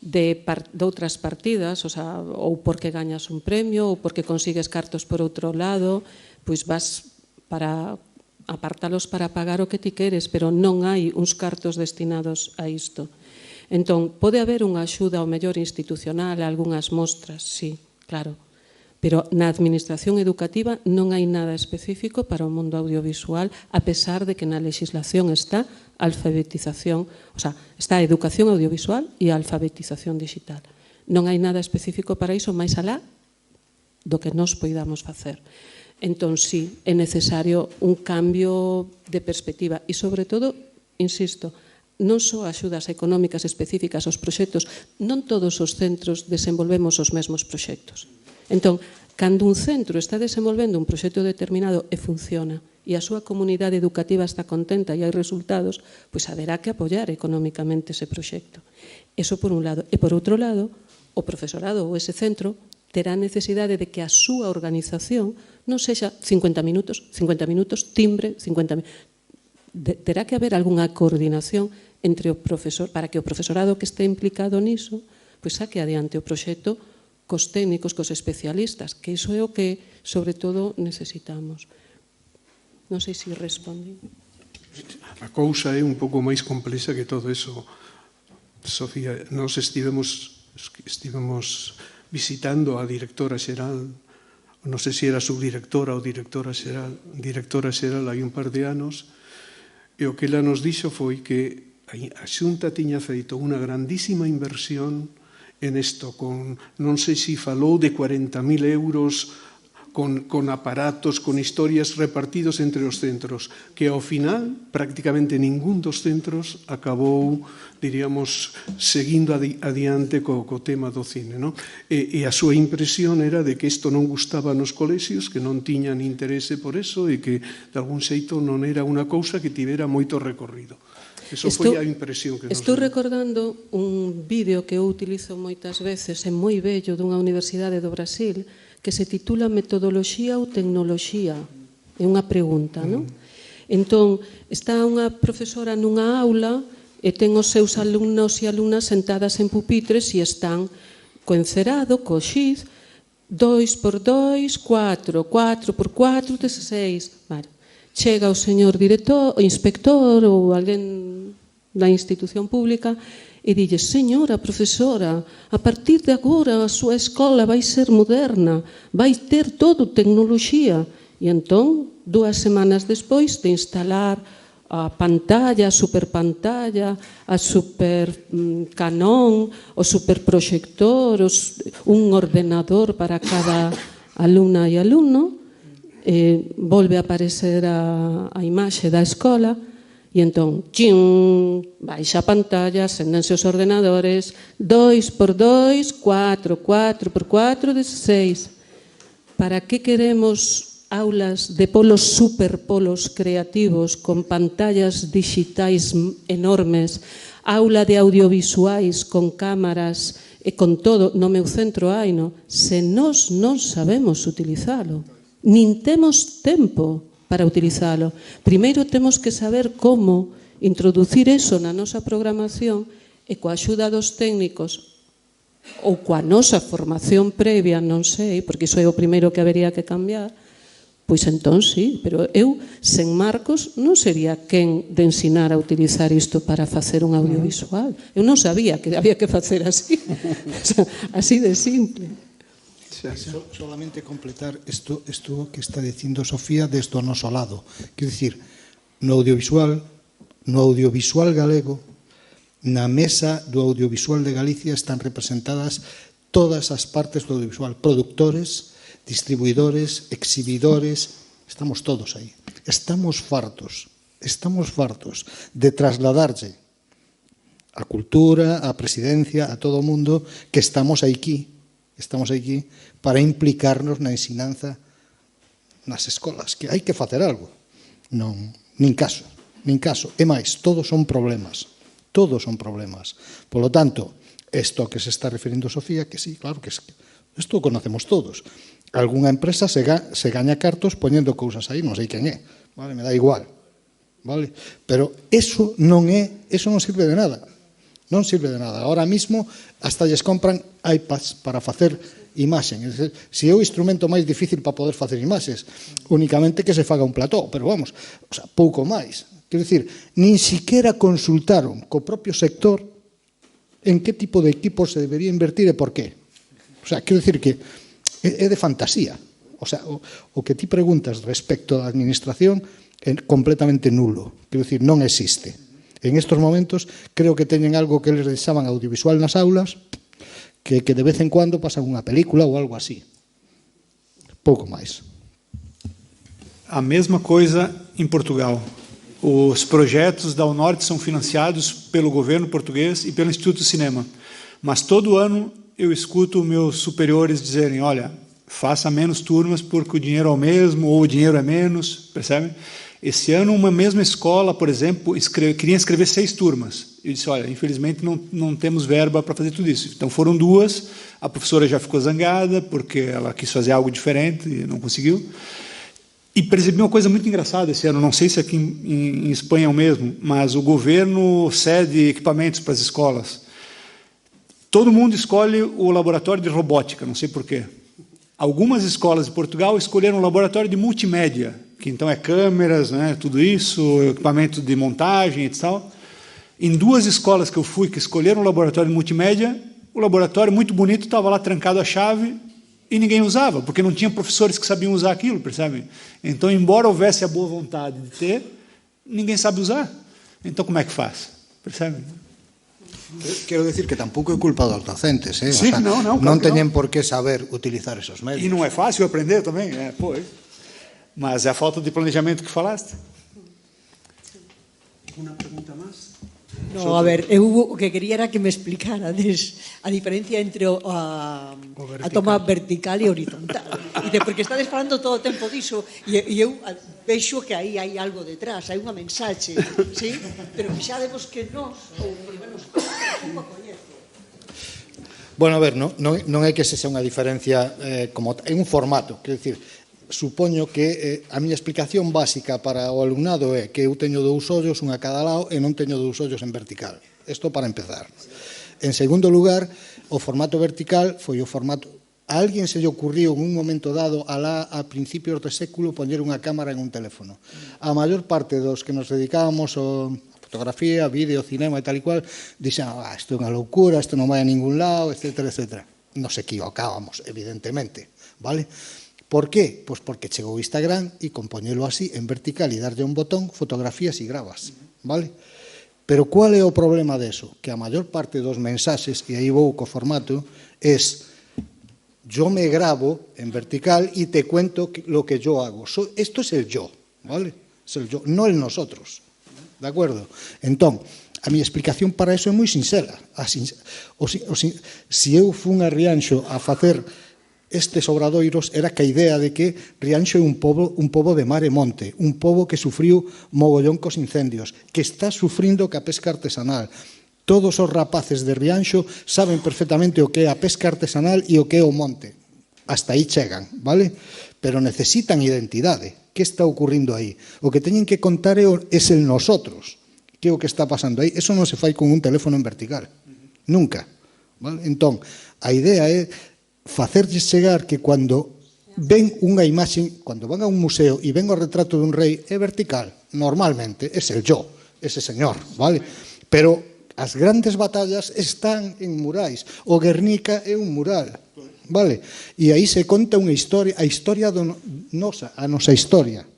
De outras partidas, ou porque gañas un premio, ou porque consigues cartos por outro lado, pois vas para apartalos para pagar o que ti queres, pero non hai uns cartos destinados a isto. Entón, pode haber unha axuda ao mellor institucional a algunhas mostras, sí, claro, Pero na administración educativa non hai nada específico para o mundo audiovisual, a pesar de que na legislación está a alfabetización, o sea, está a educación audiovisual e a alfabetización digital. Non hai nada específico para iso máis alá do que nos poidamos facer. Entón, sí, é necesario un cambio de perspectiva e, sobre todo, insisto, non só axudas económicas específicas aos proxectos, non todos os centros desenvolvemos os mesmos proxectos. Entón, cando un centro está desenvolvendo un proxecto determinado e funciona e a súa comunidade educativa está contenta e hai resultados, pois haberá que apoiar económicamente ese proxecto. Eso por un lado. E por outro lado, o profesorado ou ese centro terá necesidade de que a súa organización non sexa 50 minutos, timbre, 50 minutos. Terá que haber algunha coordinación entre o profesor, para que o profesorado que este implicado niso, pois saque adiante o proxecto cos técnicos, cos especialistas, que iso é o que, sobre todo, necesitamos. Non sei se respondi. A cousa é un pouco máis complexa que todo eso. Sofía, nos estivemos visitando a directora xeral, non sei se era subdirectora ou directora xeral hai un par de anos, e o que ela nos dixo foi que a Xunta tiña feito unha grandísima inversión en isto, non sei se falou de 40.000 euros con aparatos, con historias repartidos entre os centros, que ao final prácticamente ningún dos centros acabou, diríamos, seguindo adiante co tema do cine. E a súa impresión era de que isto non gustaba nos colexios, que non tiñan interese por eso e que de algún xeito non era unha cousa que tivera moito recorrido. Eso foi a impresión que nos Estou recordando un vídeo que eu utilizo moitas veces, é moi bello, dunha universidade do Brasil, que se titula Metodoloxía ou Tecnoloxía. É unha pregunta, non? Entón, está unha profesora nunha aula e ten os seus alumnos e alumnas sentadas en pupitres e están co encerado, co xiz, 2x2, 4, 4x4, 16. Vale. Chega o señor director, o inspector ou alguén da institución pública e dille: señora profesora, a partir de agora a súa escola vai ser moderna, vai ter todo tecnoloxía. E entón, 2 semanas despois de instalar a pantalla, a superpantalla, a super Canon, o superproxector, un ordenador para cada alumna e alumno, volve a aparecer a imaxe da escola e entón, baixa a pantalla, acendense os ordenadores, 2x2, 4, 4x4, 16. Para que queremos aulas de polos superpolos creativos con pantallas digitais enormes, aula de audiovisuais con cámaras e con todo? No meu centro hai, no? Se nós non sabemos utilizalo, nin temos tempo para utilizalo. Primeiro temos que saber como introducir eso na nosa programación e coa axuda dos técnicos ou coa nosa formación previa, non sei, porque iso é o primeiro que habería que cambiar, pois entón sí, pero eu, sen Marcos, non sería quen de ensinar a utilizar isto para facer un audiovisual. Eu non sabía que había que facer así, así de simple. Solamente completar isto que está dicindo Sofía desde o noso lado. Quero dicir, no audiovisual galego, na mesa do audiovisual de Galicia están representadas todas as partes do audiovisual, productores, distribuidores, exhibidores, estamos todos aí. Estamos fartos de trasladarlle a cultura, a presidencia, a todo o mundo, que estamos aquí para implicarnos na ensinanza nas escolas, que hai que facer algo. Non, nin caso. E máis, todos son problemas. Por lo tanto, isto que se está referindo Sofía, que sí, claro que isto o conocemos todos. Algúnha empresa se gaña cartos poñendo cousas aí, non sei quen é, vale, me dá igual, vale? Pero eso non sirve de nada. Non sirve de nada. Ahora mismo hasta lles compran iPads para facer imaxen. Se é o instrumento máis difícil para poder facer imaxes, únicamente que se faga un plató, pero vamos, pouco máis. Quero dicir, nin siquiera consultaron co propio sector en que tipo de equipos se debería invertir e por qué. Quero dicir que é de fantasía. O sea, o que ti preguntas respecto da administración é completamente nulo. Quero dicir, non existe. En estos momentos, creo que teñen algo que eles deixaban audiovisual nas aulas, que de vez en cuando pasan unha película ou algo así. Pouco máis. A mesma coisa em Portugal. Os projetos da UNORTE são financiados pelo governo português e pelo Instituto do Cinema. Mas todo ano eu escuto meus superiores dizerem, olha, faça menos turmas porque o dinheiro é o mesmo ou o dinheiro é menos, percebe? Esse ano, uma mesma escola, por exemplo, queria inscrever 6 turmas. Eu disse, olha, infelizmente não temos verba para fazer tudo isso. Então foram 2, a professora já ficou zangada porque ela quis fazer algo diferente e não conseguiu. E percebi uma coisa muito engraçada esse ano, não sei se aqui em Espanha é o mesmo, mas o governo cede equipamentos para as escolas. Todo mundo escolhe o laboratório de robótica, não sei porquê. Algumas escolas de Portugal escolheram um laboratório de multimédia, que então é câmeras, né, tudo isso, equipamento de montagem e tal. Em 2 escolas que eu fui que escolheram um laboratório de multimédia, o laboratório muito bonito estava lá trancado a chave e ninguém usava, porque não tinha professores que sabiam usar aquilo, percebe? Então, embora houvesse a boa vontade de ter, ninguém sabe usar. Então, como é que faz? Percebe? Quero decir que tampouco é culpa dos docentes, Sí, o sea, non teñen por que saber utilizar esos medios. E não é fácil aprender também, pois. Mas é a falta de planejamento que falaste. Una pregunta más. No, a ver, eu o que quería era que me explicarades a diferencia entre a toma vertical e horizontal. Porque estades falando todo o tempo diso e eu vexo que aí hai algo detrás, hai unha mensaxe, ¿sí? Pero fixadevos que nós, ou por menos, non o coñezo. Bueno, a ver, non é que se sea unha diferencia como en un formato, quero dicir, supoño que a miña explicación básica para o alumnado é que eu teño 2 ollos, un a cada lado, e non teño 2 ollos en vertical. Isto para empezar. En segundo lugar, o formato vertical foi o formato... A alguén se lle ocurriu en un momento dado, a principios do século, poñer unha cámara en un teléfono. A maior parte dos que nos dedicábamos a fotografía, vídeo, cinema e tal e cual, dixen, isto é unha loucura, isto non vai a ningún lado, etc. Nos equivocábamos, evidentemente, vale? Por qué? Pois porque chegou Instagram e con poñelo así en vertical e darlle un botón, fotografías e gravas, vale? Pero cual é o problema deso? Que a maior parte dos mensaxes, e aí vou co formato, es yo me grabo en vertical y te cuento lo que yo hago. Esto es el yo, ¿vale? Es el yo, no el nosotros, ¿de acuerdo? Entón, a miña explicación para eso é moi sincera. Se eu fun a Rianxo a facer estes obradoiros, era que a idea de que Rianxo é un pobo de mar e monte, un pobo que sufriu mogollón cos incendios, que está sufrindo ca pesca artesanal. Todos os rapaces de Rianxo saben perfectamente o que é a pesca artesanal e o que é o monte. Hasta aí chegan, vale? Pero necesitan identidade. Que está ocurrindo aí? O que teñen que contar é el nosotros. Que é o que está pasando aí? Eso non se fai con un teléfono en vertical. Nunca. Vale? Entón, a idea é facerlles chegar que cando ven unha imaxe, cando van a un museo e ven o retrato dun rei, é vertical, normalmente, é el yo, ese señor, vale? Pero as grandes batallas están en murais. O Guernica é un mural, vale? E aí se conta unha historia, a historia a nosa historia.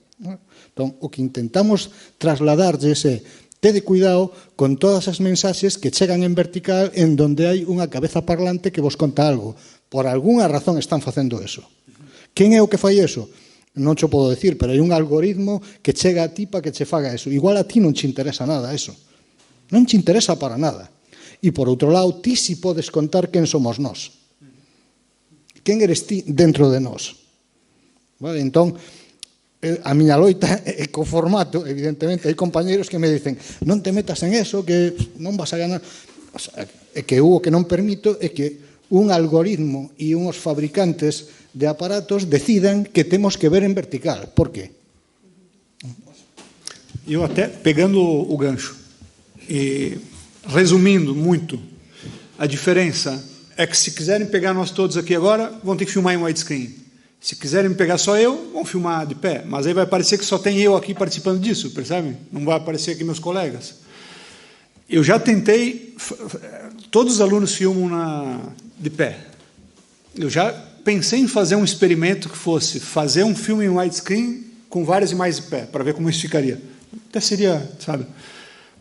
Entón, o que intentamos trasladarlles é tede cuidado con todas as mensaxes que chegan en vertical en donde hai unha cabeza parlante que vos conta algo. Por algunha razón están facendo eso. Quen é o que fai eso? Non cho podo decir, pero hai un algoritmo que chega a ti para que che faga eso. Igual a ti non che interesa nada eso. Non che interesa para nada. E por outro lado, ti si podes contar quen somos nós. Quen eres ti dentro de nós. Vale? Entón, a miña loita é co formato, evidentemente, hai compañeros que me dicen non te metas en eso, que non vas a ganar. O sea, é que eu o que non permito é que un algoritmo e uns fabricantes de aparatos decidan que temos que ver en vertical. Por qué? Eu até, pegando o gancho, e resumindo muito, a diferença é que se quiserem pegar nós todos aqui agora, vão ter que filmar em widescreen. Se quiserem pegar só eu, vão filmar de pé. Mas aí vai parecer que só tem eu aqui participando disso, percebe? Não vai aparecer aqui meus colegas. Eu já tentei, todos os alunos filmam de pé. Eu já pensei em fazer um experimento que fosse fazer um filme em widescreen com várias imagens de pé, para ver como isso ficaria. Até seria, sabe?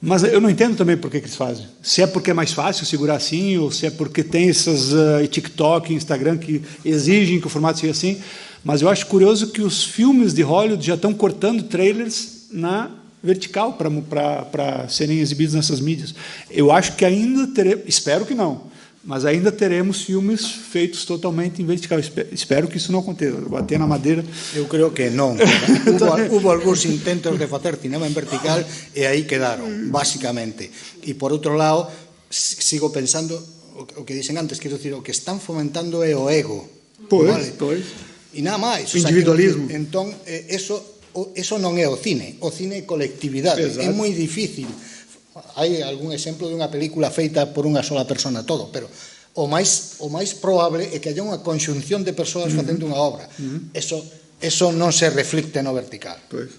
Mas eu não entendo também por que eles fazem. Se é porque é mais fácil segurar assim, ou se é porque tem essas TikTok, Instagram, que exigem que o formato seja assim. Mas eu acho curioso que os filmes de Hollywood já estão cortando trailers na vertical para serem exibidos nessas mídias. Eu acho que ainda teremos, espero que não, mas ainda teremos filmes feitos totalmente em vertical. Espero que isso não aconteça. Bater na madeira. Eu creo que non. Hubo algúns intentos de facer cinema en vertical e aí quedaron, basicamente. E por outro lado, sigo pensando o que dicen antes, quero dicir, o que están fomentando é o ego. Pois. E nada máis. Individualismo. Entón, eso non é o cine. O cine é colectividade. É moi difícil. Hai algún exemplo de unha película feita por unha sola persona, todo, pero o máis probable é que haya unha conxunción de persoas facendo unha obra. Eso non se reflicte no vertical. Pues,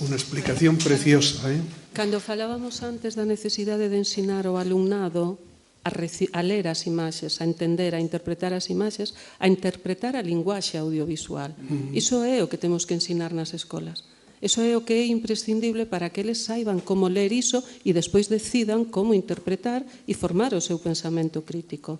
unha explicación preciosa, Cando falábamos antes da necesidade de ensinar ao alumnado a ler as imaxes, a entender, a interpretar as imaxes, a interpretar a linguaxe audiovisual. Iso é o que temos que ensinar nas escolas. Iso é o que é imprescindible para que eles saiban como ler iso e despois decidan como interpretar e formar o seu pensamento crítico.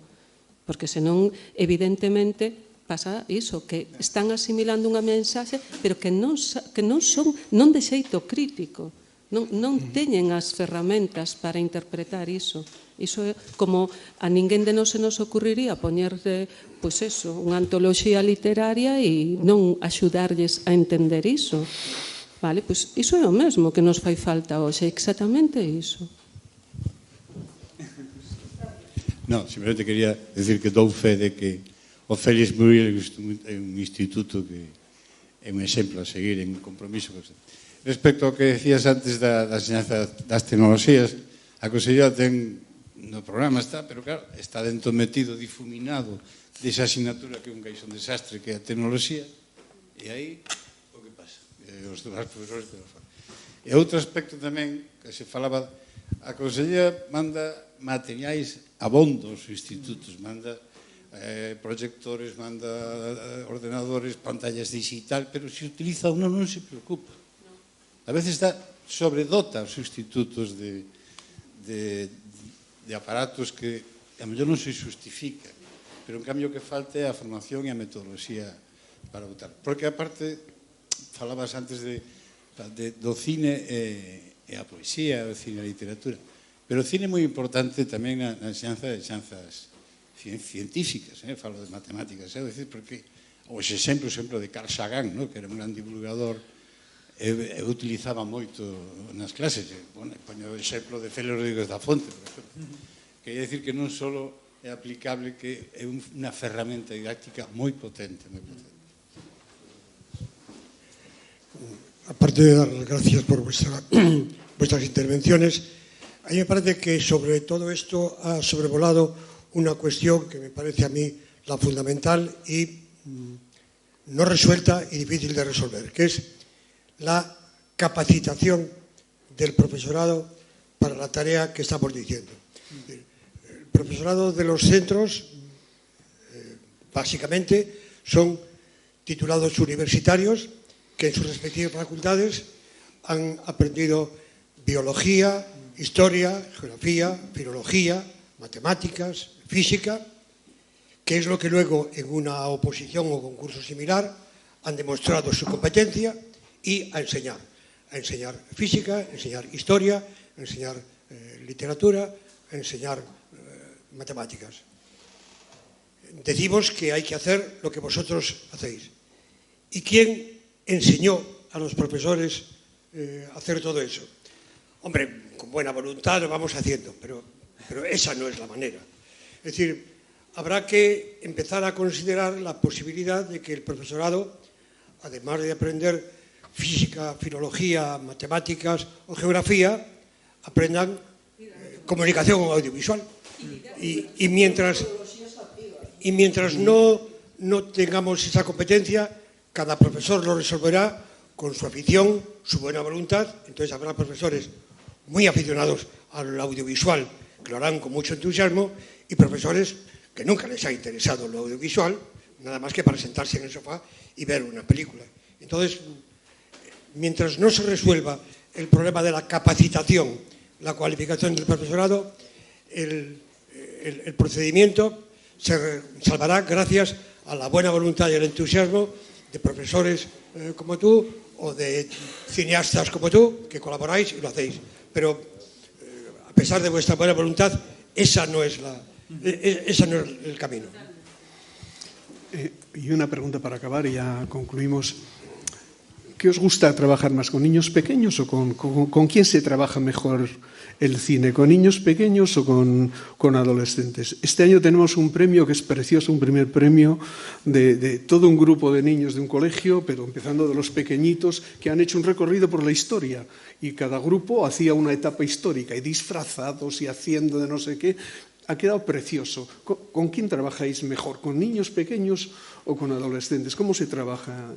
Porque senón, evidentemente, pasa iso, que están asimilando unha mensaxe, pero que non de xeito crítico. Non teñen as ferramentas para interpretar iso. Iso é como a ninguén de nós se nos ocurriría poñerle, pois eso, unha antoloxía literaria e non axudarlles a entender iso. Vale, pois iso é o mesmo que nos fai falta hoxe, exactamente iso. Non, simplemente quería decir que dou fe de que o Félix Muriel é un instituto que é un exemplo a seguir en compromiso. Respecto ao que decías antes da enseñanza das tecnoloxías, a Conselleira ten no programa está, pero claro, está dentro metido, difuminado desa asignatura que é un caixón desastre que é a tecnoloxía, e aí os demais profesores que nos fan. E outro aspecto tamén que se falaba, a Conselleira manda materiais abondos aos institutos, manda proyectores, manda ordenadores, pantallas digital, pero se utiliza uno non se preocupa. A veces sobredota os institutos de aparatos que a mellor non se justifica, pero en cambio o que falta é a formación e a metodoloxía para votar. Porque aparte falabas antes do cine e a poesía, o cine e a literatura, pero o cine é moi importante tamén na enseñanza de xanzas científicas, falo de matemáticas, porque o exemplo de Carl Sagan, que era un gran divulgador, e utilizaba moito nas clases, poño o exemplo de Félix Rodríguez da Fonte, por exemplo. Quería dicir que non só é aplicable, que é unha ferramenta didáctica moi potente, moi potente. Aparte de dar las gracias por vuestras intervenciones, a mí me parece que sobre todo esto ha sobrevolado una cuestión que me parece a mí la fundamental y no resuelta y difícil de resolver, que es la capacitación del profesorado para la tarea que estamos diciendo. El profesorado de los centros, básicamente, son titulados universitarios que en sus respectivas facultades han aprendido biología, historia, geografía, filología, matemáticas, física, que es lo que luego en una oposición o concurso similar han demostrado su competencia y a enseñar física, a enseñar historia, a enseñar literatura, a enseñar matemáticas. Decimos que hay que hacer lo que vosotros hacéis. ¿Y quién enseñó a los profesores a hacer todo eso? Hombre, con buena voluntad lo vamos haciendo, pero esa no es la manera. Es decir, habrá que empezar a considerar la posibilidad de que el profesorado, además de aprender física, filología, matemáticas o geografía, aprendan comunicación audiovisual. Y mientras no tengamos esa competencia, cada profesor lo resolverá con su afición, su buena voluntad. Entonces habrá profesores muy aficionados al audiovisual que lo harán con mucho entusiasmo y profesores que nunca les ha interesado lo audiovisual, nada más que para sentarse en el sofá y ver una película. Entonces, mientras no se resuelva el problema de la capacitación, la cualificación del profesorado, el procedimiento se salvará gracias a la buena voluntad y el entusiasmo de profesores como tú o de cineastas como tú, que colaboráis y lo hacéis. Pero a pesar de vuestra buena voluntad, esa no es el camino. Y una pregunta para acabar y ya concluimos. ¿Qué os gusta trabajar más, con niños pequeños o con quién se trabaja mejor el cine? ¿Con niños pequeños o con adolescentes? Este año tenemos un premio que es precioso, un primer premio de todo un grupo de niños de un colegio, pero empezando de los pequeñitos, que han hecho un recorrido por la historia y cada grupo hacía una etapa histórica y disfrazados y haciendo de no sé qué. Ha quedado precioso. ¿Con quién trabajáis mejor? ¿Con niños pequeños o con adolescentes? ¿Cómo se trabaja?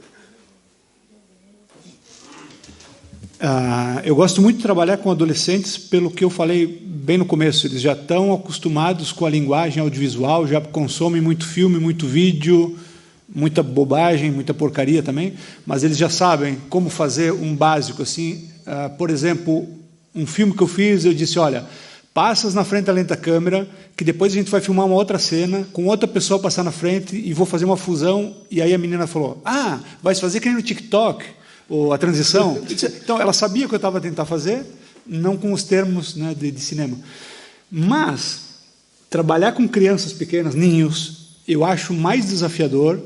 Eu gosto muito de trabalhar com adolescentes pelo que eu falei bem no começo. Eles já estão acostumados com a linguagem audiovisual, já consomem muito filme, muito vídeo, muita bobagem, muita porcaria também, mas eles já sabem como fazer um básico assim. Por exemplo, um filme que eu fiz, eu disse, olha, passas na frente da lenta câmera, que depois a gente vai filmar uma outra cena, com outra pessoa passar na frente e vou fazer uma fusão. E aí a menina falou, vai fazer que nem no TikTok, ou a transição. Então, ela sabia o que eu estava tentando fazer, não com os termos, né, de cinema. Mas, trabalhar com crianças pequenas, ninhos, eu acho mais desafiador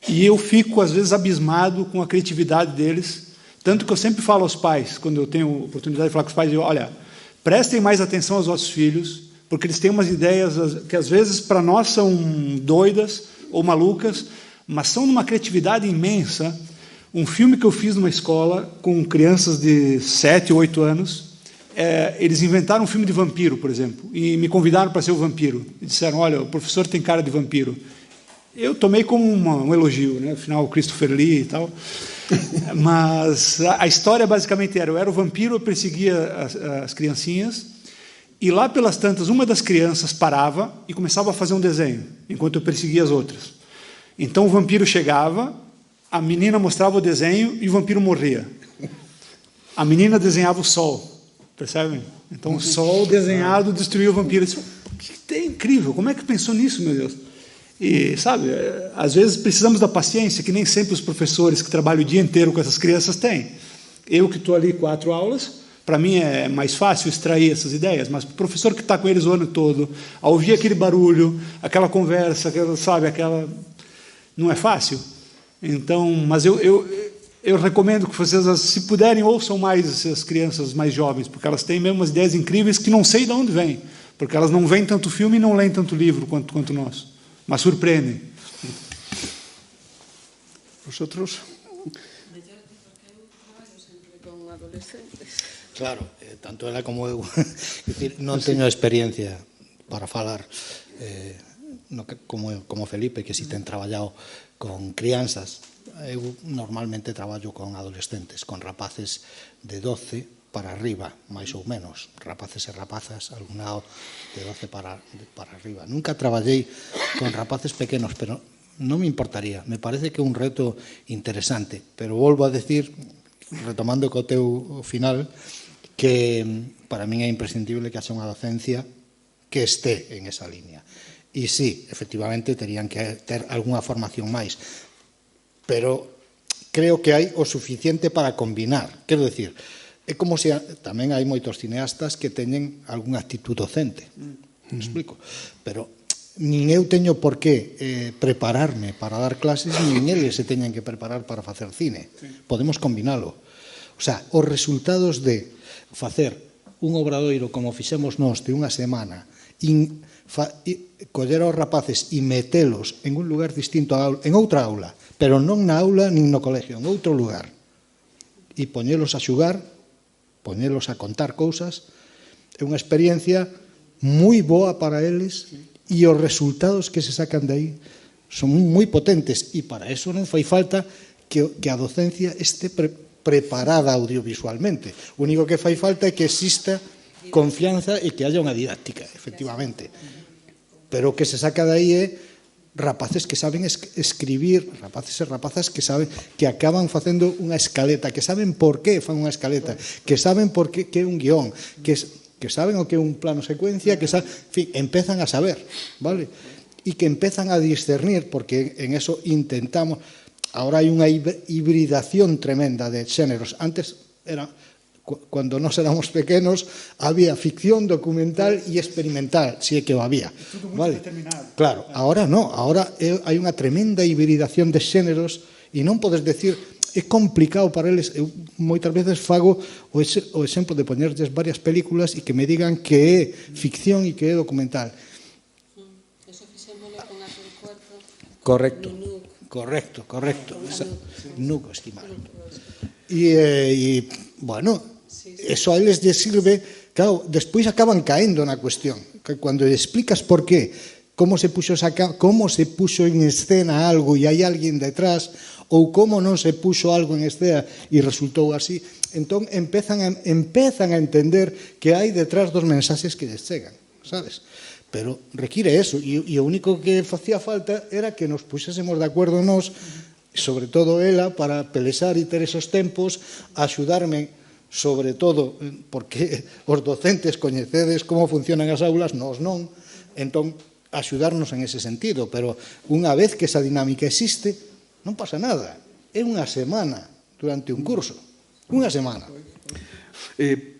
e eu fico, às vezes, abismado com a criatividade deles. Tanto que eu sempre falo aos pais, quando eu tenho oportunidade de falar com os pais, eu olha, prestem mais atenção aos vossos filhos, porque eles têm umas ideias que, às vezes, para nós são doidas ou malucas, mas são de uma criatividade imensa. Um filme que eu fiz numa escola com crianças de 7 ou 8 anos, eles inventaram um filme de vampiro, por exemplo, e me convidaram para ser o vampiro. E disseram, olha, o professor tem cara de vampiro. Eu tomei como um elogio, né? Afinal, Christopher Lee e tal. Mas a história basicamente era, eu era o vampiro, eu perseguia as criancinhas, e lá pelas tantas, uma das crianças parava e começava a fazer um desenho, enquanto eu perseguia as outras. Então o vampiro chegava, a menina mostrava o desenho e o vampiro morria. A menina desenhava o sol, percebem? Então o sol desenhado destruiu o vampiro. É incrível, como é que pensou nisso, meu Deus? E, sabe, às vezes precisamos da paciência, que nem sempre os professores que trabalham o dia inteiro com essas crianças têm. Eu que estou ali 4 aulas, para mim é mais fácil extrair essas ideias, mas o professor que está com eles o ano todo, a ouvir aquele barulho, aquela conversa, aquela... não é fácil. Então, mas eu recomendo que vocês, se puderem, ouçam mais essas crianças mais jovens, porque elas têm mesmo umas ideias incríveis que não sei de onde vêm, porque elas não veem tanto filme e não leem tanto livro quanto nós, mas surpreendem. Vosotros? Claro, tanto ela como eu decir, non teño experiencia para falar como Felipe, que si ten traballado con crianzas. Eu normalmente traballo con adolescentes, con rapaces de 12 para arriba, máis ou menos, rapaces e rapazas, alumnado de 12 para arriba. Nunca traballei con rapaces pequenos, pero non me importaría. Me parece que é un reto interesante, pero volvo a decir, retomando co teu final, que para min é imprescindible que haxa unha docencia que este en esa línea. E sí, efectivamente, terían que ter algunha formación máis, pero creo que hai o suficiente para combinar. Quero decir, é como se tamén hai moitos cineastas que teñen algunha actitud docente. Me explico? Pero nin eu teño por que prepararme para dar clases, nin eles se teñen que preparar para facer cine. Podemos combinalo. O sea, os resultados de facer un obradoiro como fixemos nós de unha semana, coller aos rapaces e metelos en un lugar distinto en outra aula, pero non na aula nin no colegio, en outro lugar, e poñelos a xugar, poñelos a contar cousas, é unha experiencia moi boa para eles e os resultados que se sacan de aí son moi potentes, e para eso non fai falta que a docencia este preparada audiovisualmente. O único que fai falta é que exista confianza e que haya unha didáctica, efectivamente. Pero o que se saca de aí é rapaces que saben escribir, rapaces e rapazas que saben que acaban facendo unha escaleta, que saben por que fan unha escaleta, que saben por que é un guión, que saben o que é un plano secuencia, que saben, en fin, empezan a saber, vale? E que empezan a discernir, porque en eso intentamos. Ahora hai unha hibridación tremenda de xéneros. Antes era, cuando nos éramos pequenos, había ficción, documental e experimental, si é que o había. Vale? Claro, ahora no, ahora hai unha tremenda hibridación de xéneros e non podes decir, é complicado para eles. Eu moitas veces fago o exemplo de poñerles varias películas e que me digan que é ficción e que é documental. Eso fixémolo con aquel cuarto. Correcto. Nuco estimado. E, bueno, eso a eles les sirve, claro, despois acaban caendo na cuestión, que cando explicas por qué, como se puxo en escena algo e hai alguén detrás, ou como non se puxo algo en escena e resultou así, entón empezan a entender que hai detrás dos mensaxes que lles chegan, sabes? Pero require eso, e o único que facía falta era que nos puxésemos de acordo nós, sobre todo ela, para pelexar e ter esos tempos, axudarme, sobre todo, porque os docentes coñecedes como funcionan as aulas, nós non, entón, axudarnos en ese sentido, pero unha vez que esa dinámica existe, non pasa nada. É unha semana durante un curso, unha semana.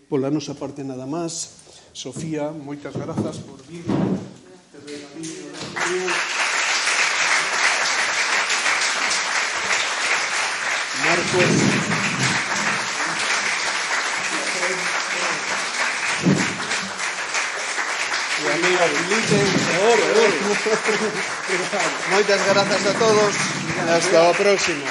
Pola nosa parte nada máis. Sofía, moitas grazas por vir. Marcos. E amigo Filipe. Moitas grazas a todos. Hasta o próximo.